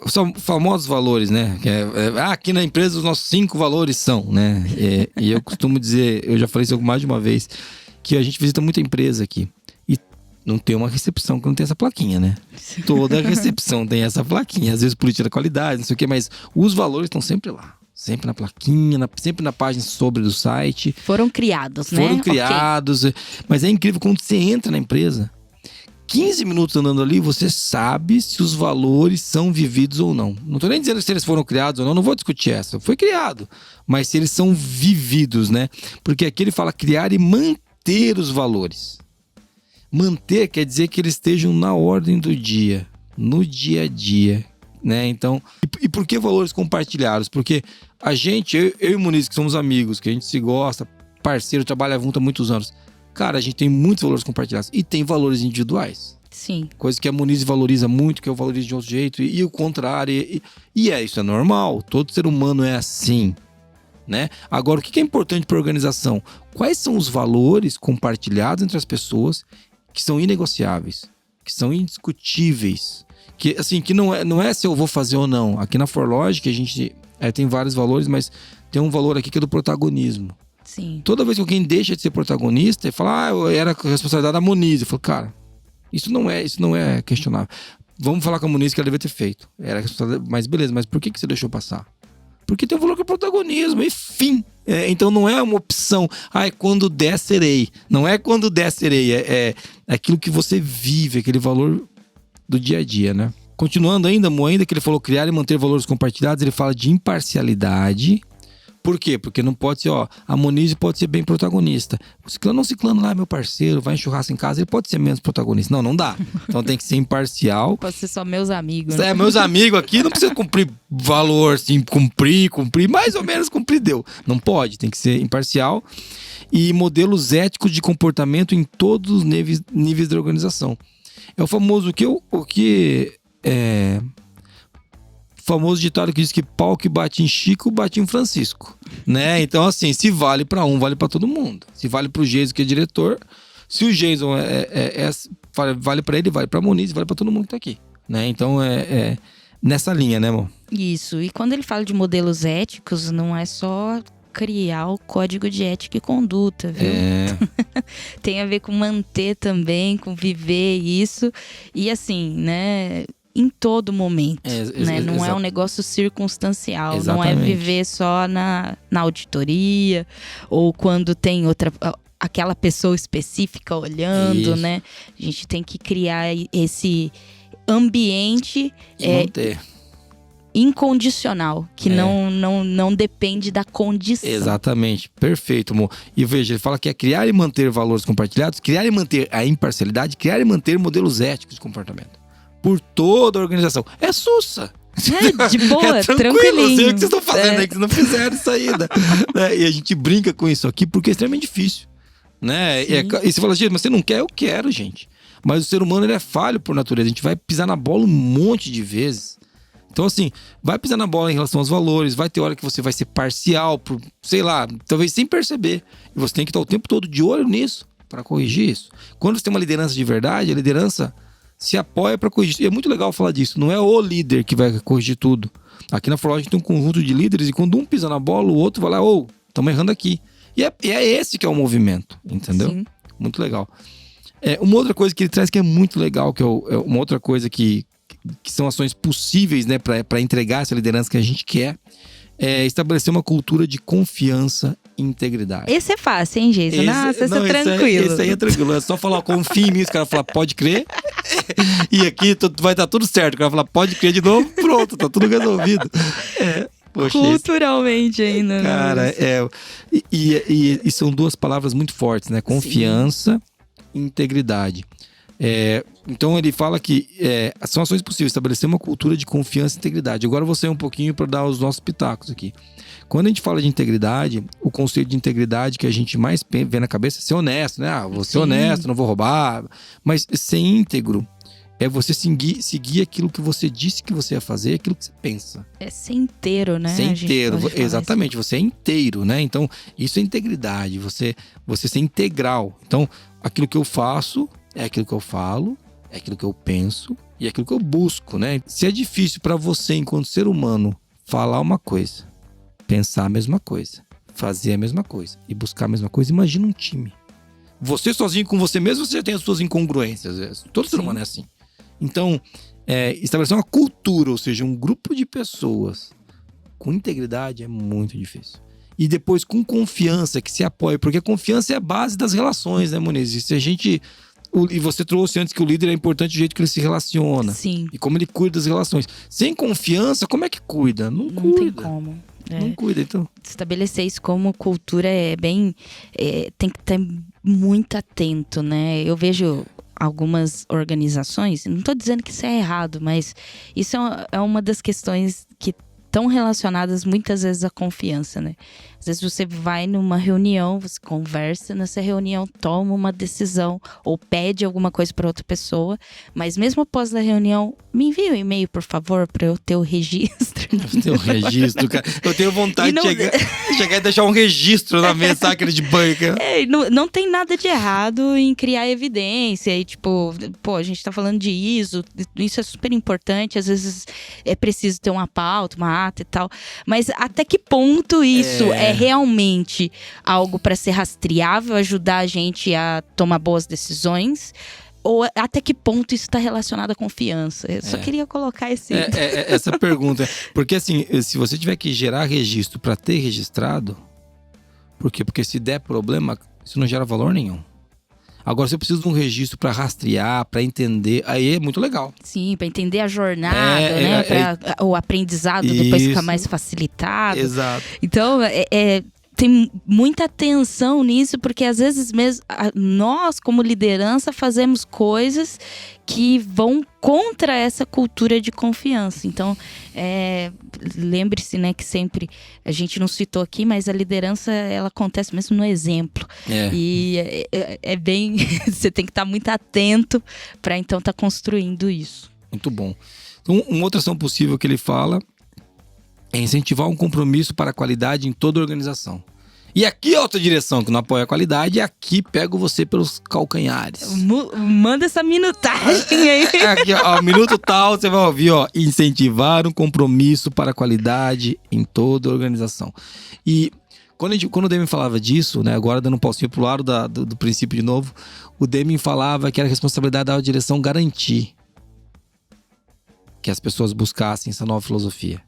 são famosos valores, né? Aqui na empresa os nossos 5 valores são, né? E eu costumo dizer, eu já falei isso mais de uma vez, que a gente visita muita empresa aqui. não tem uma recepção que não tem essa plaquinha, né? Toda recepção tem essa plaquinha. Às vezes política da qualidade, não sei o quê, mas os valores estão sempre lá. Sempre na plaquinha, sempre na página sobre do site. Foram criados, né? Foram criados. Okay. Mas é incrível quando você entra na empresa, 15 minutos andando ali, você sabe se os valores são vividos ou não. Não tô nem dizendo se eles foram criados ou não vou discutir essa. Foi criado. Mas se eles são vividos, né? Porque aqui ele fala criar e manter os valores. Manter quer dizer que eles estejam na ordem do dia, no dia a dia, né? Então, e por que valores compartilhados? Porque a gente, eu e o Muniz, que somos amigos, que a gente se gosta, parceiro, trabalha junto há muitos anos. Cara, a gente tem muitos valores compartilhados e tem valores individuais. Sim. Coisa que a Muniz valoriza muito, que eu valorizo de outro jeito, e o contrário. Isso é normal, todo ser humano é assim, né? Agora, o que é importante para a organização? Quais são os valores compartilhados entre as pessoas que são inegociáveis, que são indiscutíveis, que assim, que não é se eu vou fazer ou não. Aqui na ForLogic a gente tem vários valores, mas tem um valor aqui que é do protagonismo. Sim. Toda vez que alguém deixa de ser protagonista e fala, era a responsabilidade da Muniz, eu falo, cara, isso não é questionável. Vamos falar com a Muniz que ela devia ter feito. Era a responsabilidade, mas beleza, mas por que você deixou passar? Porque tem um valor que é protagonismo, enfim. Então não é uma opção, quando der serei. Não é quando der serei, é aquilo que você vive, aquele valor do dia a dia, né? Continuando ainda que ele falou criar e manter valores compartilhados, ele fala de imparcialidade. Por quê? Porque não pode ser, a Muniz pode ser bem protagonista. O ciclano lá é meu parceiro, vai em churrasco em casa, ele pode ser menos protagonista. Não dá. Então tem que ser imparcial. Pode ser só meus amigos. Né? Meus amigos aqui não precisa cumprir valor, assim, cumprir, mais ou menos cumprir deu. Não pode, tem que ser imparcial. E modelos éticos de comportamento em todos os níveis da organização. É o famoso famoso ditado que diz que pau que bate em Chico, bate em Francisco, né? Então, assim, se vale para um, vale para todo mundo. Se vale para o Jason, que é diretor, se o Jason vale para ele, vale para a Muniz, vale para todo mundo que tá aqui, né? Então, nessa linha, né, amor? Isso. E quando ele fala de modelos éticos, não é só criar o código de ética e conduta, viu? Tem a ver com manter também, com viver isso. E assim, né? Em todo momento, né? Não é um negócio circunstancial. Exatamente. Não é viver só na auditoria ou quando tem aquela pessoa específica olhando, isso. Né? A gente tem que criar esse ambiente incondicional, que não depende da condição. Exatamente, perfeito, amor. E veja, ele fala que é criar e manter valores compartilhados, criar e manter a imparcialidade, criar e manter modelos éticos de comportamento. Por toda a organização. É sussa. De boa, tranquilo. Não sei o que vocês estão fazendo aí, que vocês não fizeram isso ainda. E a gente brinca com isso aqui porque é extremamente difícil. Né? E você fala, gente, mas você não quer? Eu quero, gente. Mas o ser humano, ele é falho por natureza. A gente vai pisar na bola um monte de vezes. Então, assim, vai pisar na bola em relação aos valores. Vai ter hora que você vai ser parcial, sei lá, talvez sem perceber. E você tem que estar o tempo todo de olho nisso, para corrigir isso. Quando você tem uma liderança de verdade, a liderança se apoia para corrigir. E é muito legal falar disso. Não é o líder que vai corrigir tudo. Aqui na ForLogic tem um conjunto de líderes e quando um pisa na bola, o outro vai lá, estamos errando aqui. E é esse que é o movimento, entendeu? Sim. Muito legal. Uma outra coisa que ele traz que é muito legal, que é uma outra coisa que são ações possíveis, né, para entregar essa liderança que a gente quer, é estabelecer uma cultura de confiança e integridade. Esse é fácil, hein, Jason? Nossa, esse é tranquilo. Esse aí é tranquilo. É só falar, confia em mim, os caras falar, pode crer. E aqui vai estar tudo certo. O cara falar, pode crer de novo, pronto, tá tudo resolvido. Poxa, culturalmente ainda. Cara, e são duas palavras muito fortes, né? Confiança e integridade. Então ele fala que são ações possíveis, estabelecer uma cultura de confiança e integridade. Agora eu vou sair um pouquinho para dar os nossos pitacos aqui. Quando a gente fala de integridade, o conceito de integridade que a gente mais vê na cabeça é ser honesto, né? Vou ser honesto, não vou roubar. Mas ser íntegro é você seguir aquilo que você disse que você ia fazer, aquilo que você pensa. É ser inteiro, né? Ser inteiro, exatamente. Assim. Você é inteiro, né? Então, isso é integridade. Você ser integral. Então, aquilo que eu faço é aquilo que eu falo, é aquilo que eu penso e é aquilo que eu busco, né? Se é difícil para você, enquanto ser humano, falar uma coisa, pensar a mesma coisa, fazer a mesma coisa e buscar a mesma coisa, imagina um time. Você sozinho com você mesmo, você já tem as suas incongruências. Todo ser humano é assim. Então, estabelecer uma cultura, ou seja, um grupo de pessoas com integridade é muito difícil. E depois com confiança, que se apoia, porque a confiança é a base das relações, né, Moniz? Se a gente... E você trouxe antes que o líder é importante o jeito que ele se relaciona. Sim. E como ele cuida das relações. Sem confiança, como é que cuida? Não cuida. Tem como. Não cuida, então. Estabelecer isso como cultura é bem... tem que estar muito atento, né? Eu vejo algumas organizações, não estou dizendo que isso é errado, mas isso é uma das questões que estão relacionadas muitas vezes à confiança, né? Às vezes você vai numa reunião, você conversa, nessa reunião toma uma decisão ou pede alguma coisa para outra pessoa, mas mesmo após a reunião, me envia um e-mail, por favor, para eu ter o registro. Eu tenho um registro, cara. Eu tenho vontade de chegar e deixar um registro na mesa, sabe, aquele de banco. Não tem nada de errado em criar evidência e tipo, a gente tá falando de ISO, isso é super importante, às vezes é preciso ter uma pauta, uma ata e tal, mas até que ponto isso é realmente algo para ser rastreável, ajudar a gente a tomar boas decisões? Ou até que ponto isso está relacionado à confiança? Eu só queria colocar essa pergunta. Porque assim, se você tiver que gerar registro para ter registrado, por quê? Porque se der problema, isso não gera valor nenhum. Agora, se eu preciso de um registro para rastrear, para entender, aí é muito legal. Sim, para entender a jornada, né? Para o aprendizado depois ficar mais facilitado. Exato. Então, tem muita atenção nisso, porque às vezes mesmo nós, como liderança, fazemos coisas que vão contra essa cultura de confiança. Então, lembre-se, né, que sempre, a gente não citou aqui, mas a liderança, ela acontece mesmo no exemplo. E é bem, você tem que estar muito atento para então estar construindo isso. Muito bom. Então, uma outra ação possível que ele fala é incentivar um compromisso para a qualidade em toda a organização. E aqui é outra direção que não apoia a qualidade, e aqui pego você pelos calcanhares. Manda essa minutagem aí. Aqui, ó, minuto tal, você vai ouvir, ó, incentivar um compromisso para a qualidade em toda a organização. E quando o Deming falava disso, né, agora dando um pauzinho pro lado do princípio de novo, o Deming falava que era responsabilidade da direção garantir que as pessoas buscassem essa nova filosofia.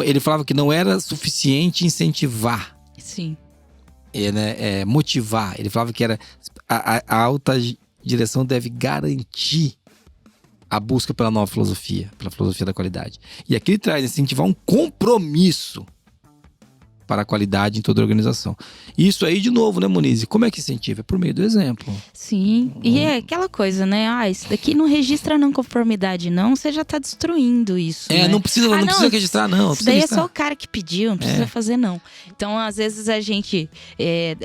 Ele falava que não era suficiente incentivar. Sim. Motivar. Ele falava que a alta direção deve garantir a busca pela nova filosofia, pela filosofia da qualidade. E aqui ele traz incentivar um compromisso para a qualidade em toda a organização. Isso aí, de novo, né, Moniz? Como é que incentiva? É por meio do exemplo. Sim, e é aquela coisa, né? Isso daqui não registra não conformidade, não. Você já tá destruindo isso, né? Não precisa registrar, não. Isso daí é só o cara que pediu, não precisa fazer, não. Então, às vezes, a gente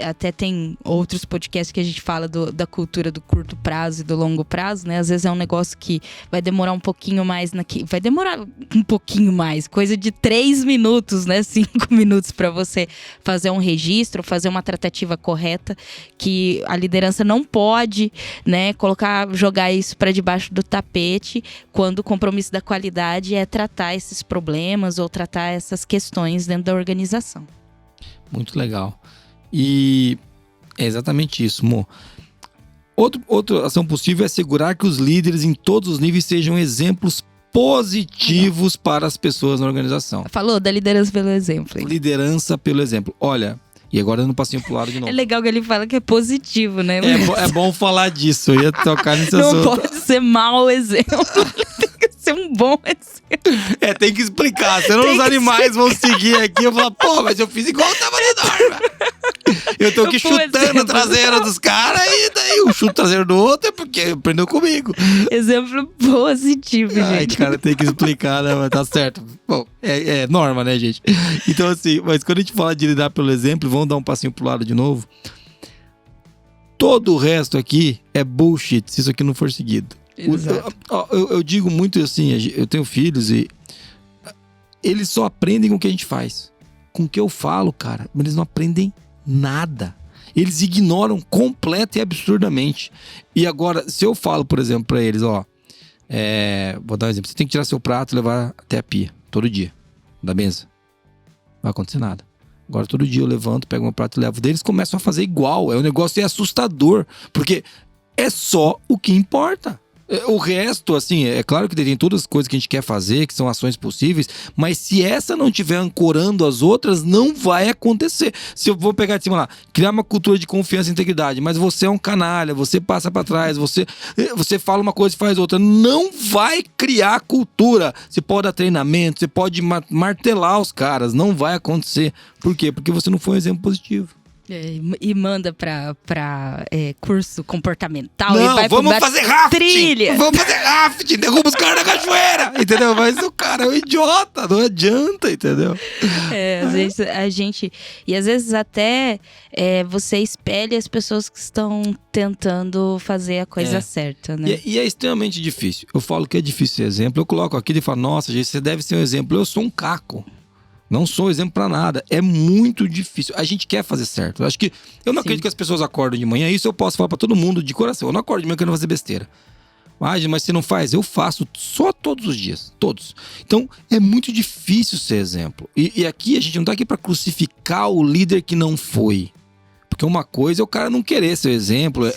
até tem outros podcasts que a gente fala da cultura do curto prazo e do longo prazo, né? Às vezes é um negócio que vai demorar um pouquinho mais, vai demorar um pouquinho mais, coisa de 3 minutos, né? 5 minutos para você fazer um registro, fazer uma tratativa correta, que a liderança não pode, né, jogar isso para debaixo do tapete, quando o compromisso da qualidade é tratar esses problemas ou tratar essas questões dentro da organização. Muito legal. E é exatamente isso, Mo. Outra ação possível é assegurar que os líderes em todos os níveis sejam exemplos positivos para as pessoas na organização. Falou da liderança pelo exemplo. Hein? Liderança pelo exemplo. Olha, e agora dando um passinho pro lado de novo. É legal que ele fala que é positivo, né? É bom falar disso, eu ia tocar nesse assunto. Não pode ser mau exemplo, tem que ser um bom exemplo. Tem que explicar, senão os animais vão seguir aqui e falar, mas eu fiz igual tava na norma. Eu tô aqui chutando a traseira dos caras e daí o chute traseiro do outro é porque aprendeu comigo. Exemplo positivo, gente. Ai, cara, tem que explicar, né? Mas tá certo. Bom, é norma, né, gente? Então, assim, mas quando a gente fala de lidar pelo exemplo, vamos dar um passinho pro lado de novo. Todo o resto aqui é bullshit, se isso aqui não for seguido. Eu digo muito assim, eu tenho filhos e eles só aprendem com o que a gente faz. Com o que eu falo, cara, mas eles não aprendem nada. Eles ignoram completa e absurdamente. E agora, se eu falo, por exemplo, pra eles, vou dar um exemplo. Você tem que tirar seu prato e levar até a pia, todo dia, da mesa. Não vai acontecer nada. Agora todo dia eu levanto, pego meu prato e levo deles, começam a fazer igual. O negócio é assustador, porque é só o que importa. O resto, assim, é claro que tem todas as coisas que a gente quer fazer, que são ações possíveis, mas se essa não estiver ancorando as outras, não vai acontecer. Se eu vou pegar de cima lá, criar uma cultura de confiança e integridade, mas você é um canalha, você passa pra trás, você fala uma coisa e faz outra, não vai criar cultura. Você pode dar treinamento, você pode martelar os caras, não vai acontecer. Por quê? Porque você não foi um exemplo positivo. E manda pra curso comportamental. Não, e vai vamos fazer rafting! Trilha! Vamos fazer rafting! Derruba os caras da cachoeira! Entendeu? Mas o cara é um idiota, não adianta, entendeu? Às vezes a gente... E às vezes até você espelha as pessoas que estão tentando fazer a coisa certa, né? E é extremamente difícil. Eu falo que é difícil ser exemplo. Eu coloco aqui e falo, nossa, gente, você deve ser um exemplo. Eu sou um caco. Não sou exemplo pra nada. É muito difícil. A gente quer fazer certo. Eu não acredito que as pessoas acordam de manhã. Isso eu posso falar pra todo mundo de coração. Eu não acordo de manhã querendo fazer besteira. Mas você não faz? Eu faço só todos os dias. Todos. Então, é muito difícil ser exemplo. E aqui, a gente não tá aqui pra crucificar o líder que não foi. Porque uma coisa é o cara não querer ser exemplo.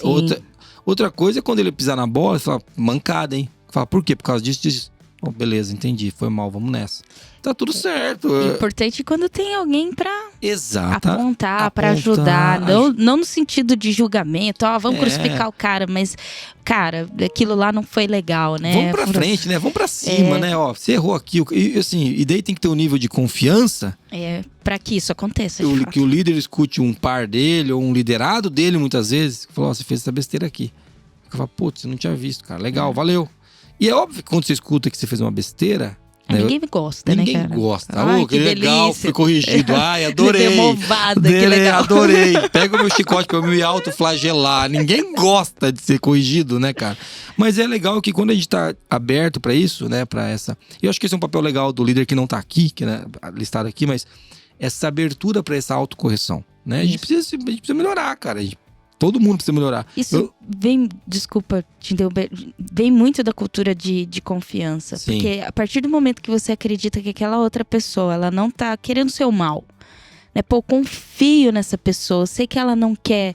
Outra coisa é quando ele pisar na bola e falar, mancada, hein? Fala, por quê? Por causa disso. Oh, beleza, entendi. Foi mal, vamos nessa. Tá tudo certo. É importante quando tem alguém pra apontar, pra ajudar. Não no sentido de julgamento, vamos crucificar o cara, mas, cara, aquilo lá não foi legal, né? Vamos pra frente, né? Vamos pra cima, né? Ó, você errou aqui. E daí tem que ter um nível de confiança. Pra que isso aconteça. Que o líder escute um par dele, ou um liderado dele, muitas vezes, que falou, você fez essa besteira aqui. Eu falo, putz, você não tinha visto, cara. Legal, valeu. E é óbvio que quando você escuta que você fez uma besteira... Ninguém gosta, né, cara? Ninguém gosta. Que legal, delícia. Fui corrigido. Ai, adorei. Demovada, que legal. Adorei. Pega o meu chicote pra eu me autoflagelar. Ninguém gosta de ser corrigido, né, cara? Mas é legal que quando a gente tá aberto pra isso, né, pra essa... Eu acho que esse é um papel legal do líder que não tá aqui, que é listado aqui, mas essa abertura pra essa autocorreção, né? A gente precisa melhorar, cara. Todo mundo precisa melhorar. Isso vem, desculpa te interromper, vem muito da cultura de confiança. Sim. Porque a partir do momento que você acredita que aquela outra pessoa, ela não tá querendo o seu mal, né? Pô, eu confio nessa pessoa, sei que ela não quer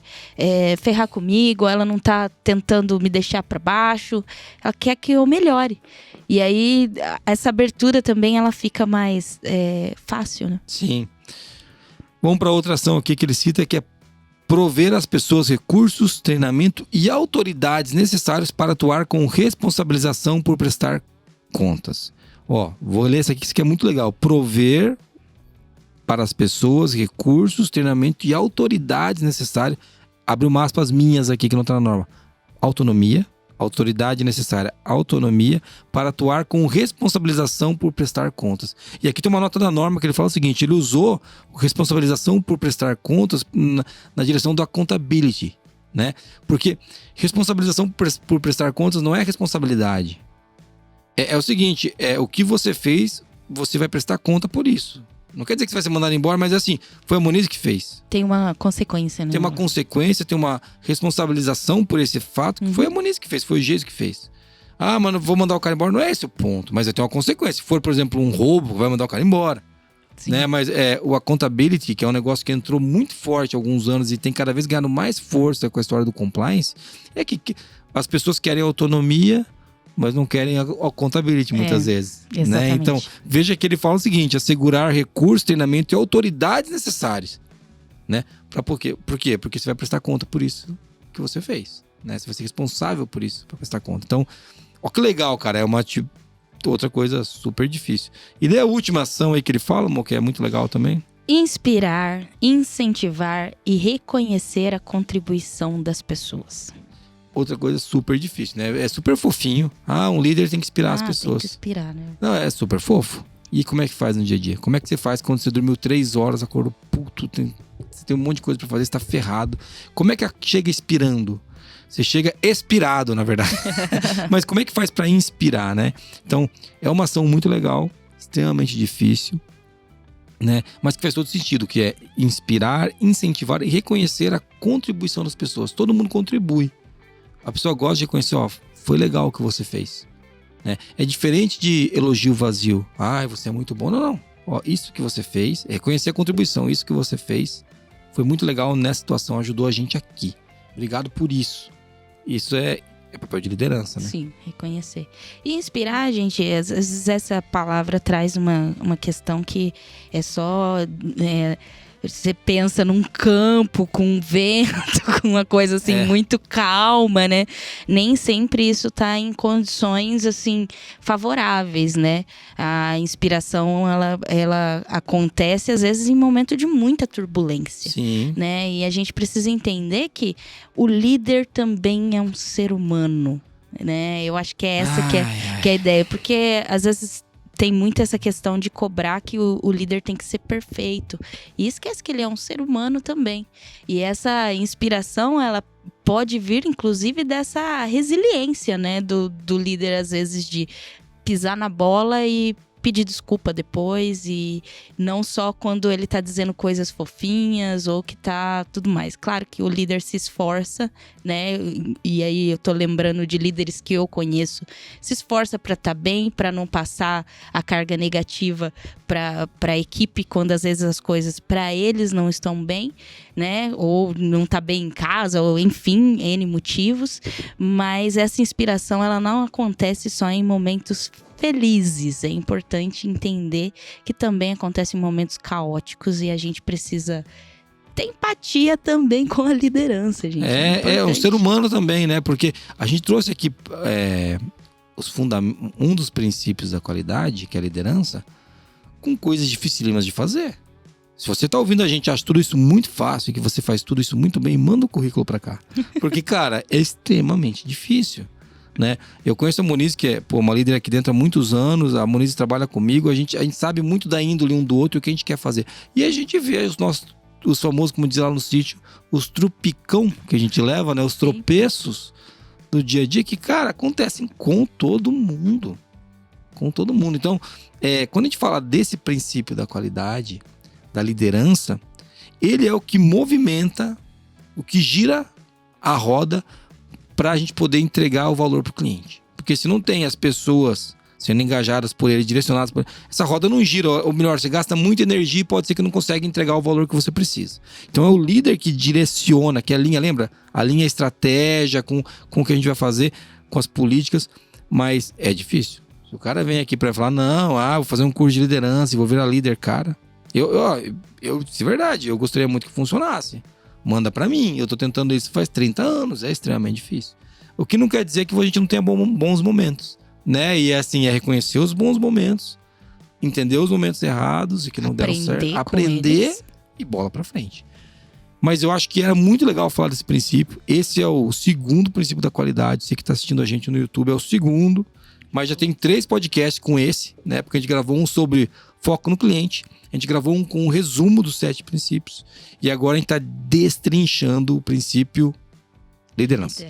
ferrar comigo, ela não tá tentando me deixar pra baixo, ela quer que eu melhore. E aí, essa abertura também, ela fica mais fácil, né? Sim. Vamos pra outra ação aqui que ele cita, que é prover às pessoas recursos, treinamento e autoridades necessários para atuar com responsabilização por prestar contas. Vou ler isso aqui que é muito legal. Prover para as pessoas recursos, treinamento e autoridades necessárias. Abre uma aspas minhas aqui que não está na norma. Autonomia, autoridade necessária, autonomia para atuar com responsabilização por prestar contas. E aqui tem uma nota da norma que ele fala o seguinte, ele usou responsabilização por prestar contas na direção da accountability, né? Porque responsabilização por prestar contas não é responsabilidade. É o seguinte, o que você fez, você vai prestar conta por isso. Não quer dizer que você vai ser mandado embora, mas assim, foi a Monize que fez. Tem uma consequência, né? Tem uma consequência, tem uma responsabilização por esse fato, que foi a Monize que fez, foi o Geis que fez. Mano, vou mandar o cara embora, não é esse o ponto, mas tem uma consequência. Se for, por exemplo, um roubo, vai mandar o cara embora. Né? Mas o accountability, que é um negócio que entrou muito forte há alguns anos e tem cada vez ganhado mais força com a história do compliance, é que as pessoas querem autonomia, mas não querem a accountability muitas vezes. Né? Então, veja que ele fala o seguinte, assegurar recursos, treinamento e autoridades necessárias. Né? Por quê? Porque você vai prestar conta por isso que você fez. Né? Você vai ser responsável por isso, para prestar conta. Então, ó que legal, cara. É uma outra coisa super difícil. E daí a última ação aí que ele fala, Mo, que é muito legal também. Inspirar, incentivar e reconhecer a contribuição das pessoas. Outra coisa super difícil, né? É super fofinho. Um líder tem que inspirar as pessoas. Tem que inspirar, né? Não, é super fofo. E como é que faz no dia a dia? Como é que você faz quando você dormiu 3 horas, acordou puto, você tem um monte de coisa pra fazer, você tá ferrado. Como é que chega inspirando? Você chega expirado, na verdade. Mas como é que faz pra inspirar, né? Então, é uma ação muito legal, extremamente difícil, né? Mas que faz todo sentido, que é inspirar, incentivar e reconhecer a contribuição das pessoas. Todo mundo contribui. A pessoa gosta de reconhecer, foi legal o que você fez. Né? É diferente de elogio vazio. Você é muito bom. Não. Ó, isso que você fez, reconhecer a contribuição, isso que você fez foi muito legal nessa situação, ajudou a gente aqui. Obrigado por isso. Isso é papel de liderança, né? Sim, reconhecer. E inspirar, gente, às vezes essa palavra traz uma questão que é só... você pensa num campo com vento, com uma coisa assim muito calma, né? Nem sempre isso tá em condições assim favoráveis, né? A inspiração ela acontece às vezes em momento de muita turbulência. Sim. Né? E a gente precisa entender que o líder também é um ser humano, né? Eu acho que é essa que é a ideia, porque às vezes tem muito essa questão de cobrar que o líder tem que ser perfeito. E esquece que ele é um ser humano também. E essa inspiração, ela pode vir, inclusive, dessa resiliência, né? Do líder, às vezes, de pisar na bola e pedir desculpa depois. E não só quando ele tá dizendo coisas fofinhas ou que tá tudo mais. Claro que o líder se esforça, né? E aí eu tô lembrando de líderes que eu conheço. Se esforça pra estar bem, pra não passar a carga negativa pra equipe quando às vezes as coisas pra eles não estão bem, né? Ou não tá bem em casa, ou enfim, N motivos. Mas essa inspiração, ela não acontece só em momentos felizes. É importante entender que também acontece em momentos caóticos e a gente precisa ter empatia também com a liderança, gente. É um ser humano também, né? Porque a gente trouxe aqui um dos princípios da qualidade, que é a liderança, com coisas dificílimas de fazer. Se você tá ouvindo a gente, acha tudo isso muito fácil e que você faz tudo isso muito bem, manda o currículo pra cá. Porque, cara, é extremamente difícil. Né? Eu conheço a Moniz, que é uma líder aqui dentro há muitos anos. A Moniz trabalha comigo, a gente sabe muito da índole um do outro e o que a gente quer fazer. E a gente vê os famosos, como diz lá no sítio, os trupicão que a gente leva, né? Os tropeços do dia a dia que, cara, acontecem com todo mundo. Com todo mundo. Então, quando a gente fala desse princípio da qualidade, da liderança, ele é o que movimenta, o que gira a roda para a gente poder entregar o valor para o cliente. Porque se não tem as pessoas sendo engajadas por ele, direcionadas por ele, essa roda não gira. Ou melhor, você gasta muita energia e pode ser que não consegue entregar o valor que você precisa. Então é o líder que direciona, que é a linha, lembra? A linha estratégia com o que a gente vai fazer, com as políticas, mas é difícil. Se o cara vem aqui para falar, não, vou fazer um curso de liderança e vou virar líder, cara. De verdade, eu gostaria muito que funcionasse. Manda pra mim, eu tô tentando isso faz 30 anos, é extremamente difícil. O que não quer dizer que a gente não tenha bons momentos, né? E assim, é reconhecer os bons momentos, entender os momentos errados e que não deram certo, aprender e bola pra frente. Mas eu acho que era muito legal falar desse princípio. Esse é o segundo princípio da qualidade. Você que tá assistindo a gente no YouTube é o segundo, mas já tem 3 podcasts com esse, né? Porque a gente gravou um sobre foco no cliente. A gente gravou um com um resumo dos 7 princípios. E agora a gente está destrinchando o princípio liderança.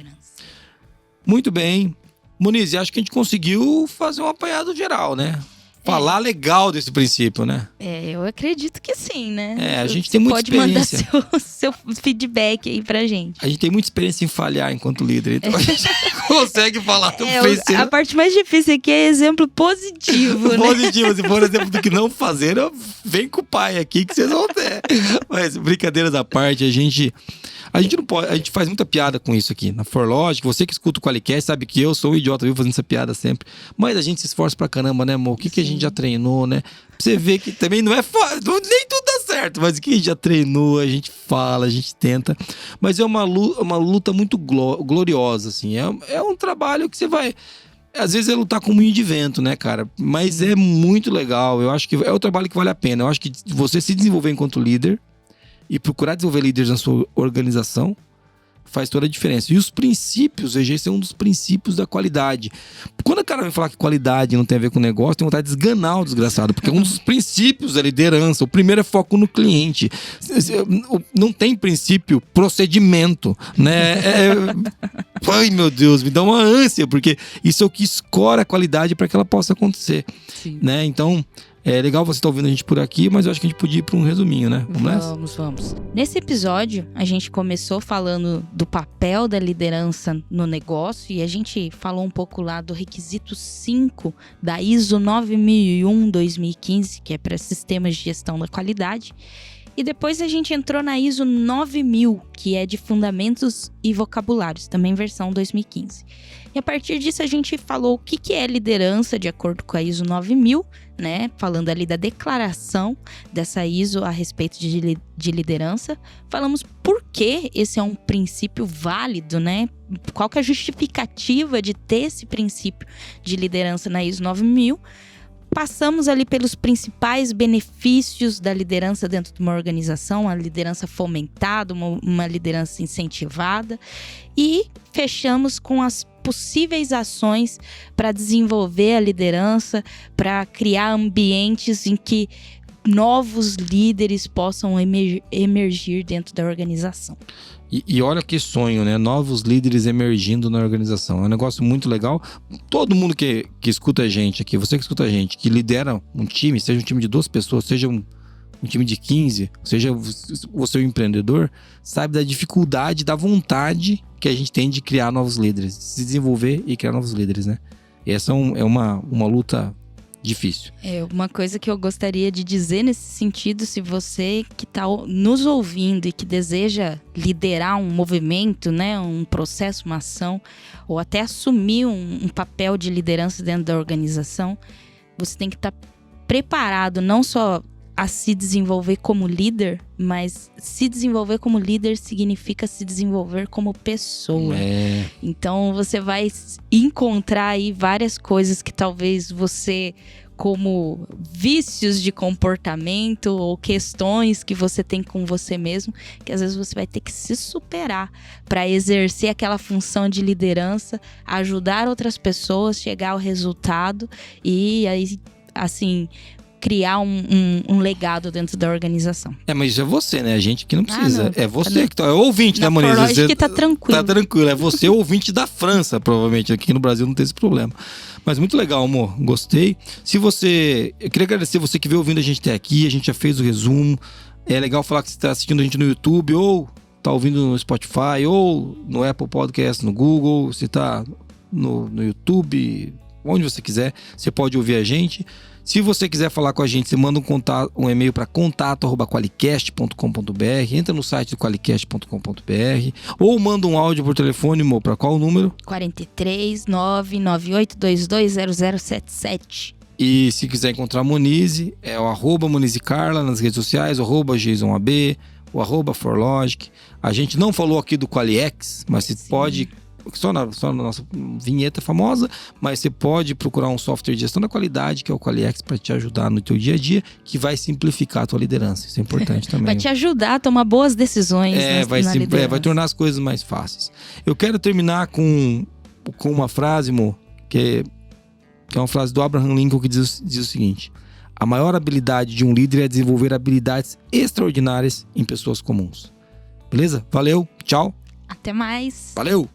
Muito bem. Moniz, acho que a gente conseguiu fazer um apanhado geral, né? Falar legal desse princípio, né? Eu acredito que sim, né? A gente tem muita experiência. Pode mandar seu feedback aí pra gente. A gente tem muita experiência em falhar enquanto líder, então a gente consegue falar tão bem. A parte mais difícil aqui é exemplo positivo, né? Positivo, se for exemplo do que não fazer, vem com o pai aqui que vocês vão ter. Mas brincadeiras à parte, a gente não pode, a gente faz muita piada com isso aqui. Na ForLogic, você que escuta o Qualicast sabe que eu sou um idiota, viu, fazendo essa piada sempre. Mas a gente se esforça pra caramba, né, amor? O que a gente já treinou, né? Pra você ver que também não é fácil, nem tudo dá certo, mas o que a gente já treinou, a gente fala, a gente tenta. Mas é uma luta muito gloriosa, assim. É um trabalho que você vai... Às vezes é lutar com um moinho de vento, né, cara? Mas é muito legal. Eu acho que é o trabalho que vale a pena. Eu acho que você se desenvolver enquanto líder e procurar desenvolver líderes na sua organização faz toda a diferença. E os princípios, esse é um dos princípios da qualidade. Quando o cara vem falar que qualidade não tem a ver com negócio, tem vontade de esganar o desgraçado, porque é um dos princípios da liderança. O primeiro é foco no cliente. Não tem princípio procedimento, né? Ai, meu Deus, me dá uma ânsia, porque isso é o que escora a qualidade para que ela possa acontecer. Né? Então, É legal você estar ouvindo a gente por aqui, mas eu acho que a gente podia ir para um resuminho, né? Vamos nessa? Vamos. Nesse episódio, a gente começou falando do papel da liderança no negócio e a gente falou um pouco lá do requisito 5 da ISO 9001-2015, que é para sistemas de gestão da qualidade. E depois a gente entrou na ISO 9000, que é de fundamentos e vocabulários, também versão 2015. E a partir disso a gente falou o que é liderança de acordo com a ISO 9000, né? Falando ali da declaração dessa ISO a respeito de liderança. Falamos por que esse é um princípio válido, né? Qual que é a justificativa de ter esse princípio de liderança na ISO 9000. Passamos ali pelos principais benefícios da liderança dentro de uma organização, uma liderança fomentada, uma liderança incentivada. E fechamos com as possíveis ações para desenvolver a liderança, para criar ambientes em que novos líderes possam emergir dentro da organização. E olha que sonho, né? Novos líderes emergindo na organização. É um negócio muito legal. Todo mundo que escuta a gente aqui, você que escuta a gente, que lidera um time, seja um time de 2 pessoas, seja um time de 15, seja você um empreendedor, sabe da dificuldade, da vontade que a gente tem de criar novos líderes, de se desenvolver e criar novos líderes, né? E essa é uma luta difícil. É uma coisa que eu gostaria de dizer nesse sentido, se você que está nos ouvindo e que deseja liderar um movimento, né, um processo, uma ação, ou até assumir um papel de liderança dentro da organização, você tem que estar preparado não só a se desenvolver como líder, mas se desenvolver como líder significa se desenvolver como pessoa. Então você vai encontrar aí várias coisas que talvez você, como vícios de comportamento ou questões que você tem com você mesmo, que às vezes você vai ter que se superar para exercer aquela função de liderança, ajudar outras pessoas, chegar ao resultado e aí, assim, criar um legado dentro da organização. Mas isso é você, né? A gente que não precisa. É você que é ouvinte, né, Moniz? Você que tá tranquilo. Tá tranquilo. É você ouvinte da França, provavelmente. Aqui no Brasil não tem esse problema. Mas muito legal, amor. Gostei. Eu queria agradecer você que veio ouvindo a gente até aqui. A gente já fez o resumo. É legal falar que você tá assistindo a gente no YouTube, ou tá ouvindo no Spotify, ou no Apple Podcast, no Google. Você tá no YouTube, onde você quiser. Você pode ouvir a gente. Se você quiser falar com a gente, você manda um e-mail para contato@qualicast.com.br, entra no site do qualicast.com.br ou manda um áudio por telefone, Mo, para qual número? 43 998220077. E se quiser encontrar a Monize, é o @MonizeCarla nas redes sociais, o @JasonAB, o @ForLogic. A gente não falou aqui do QualiX, mas você pode... Só na nossa vinheta famosa, mas você pode procurar um software de gestão da qualidade, que é o QualiX, para te ajudar no teu dia a dia, que vai simplificar a tua liderança. Isso é importante também. Vai te ajudar a tomar boas decisões vai tornar as coisas mais fáceis. Eu quero terminar com uma frase, Mo, que é uma frase do Abraham Lincoln, que diz o seguinte: a maior habilidade de um líder é desenvolver habilidades extraordinárias em pessoas comuns. Beleza? Valeu, tchau. Até mais. Valeu!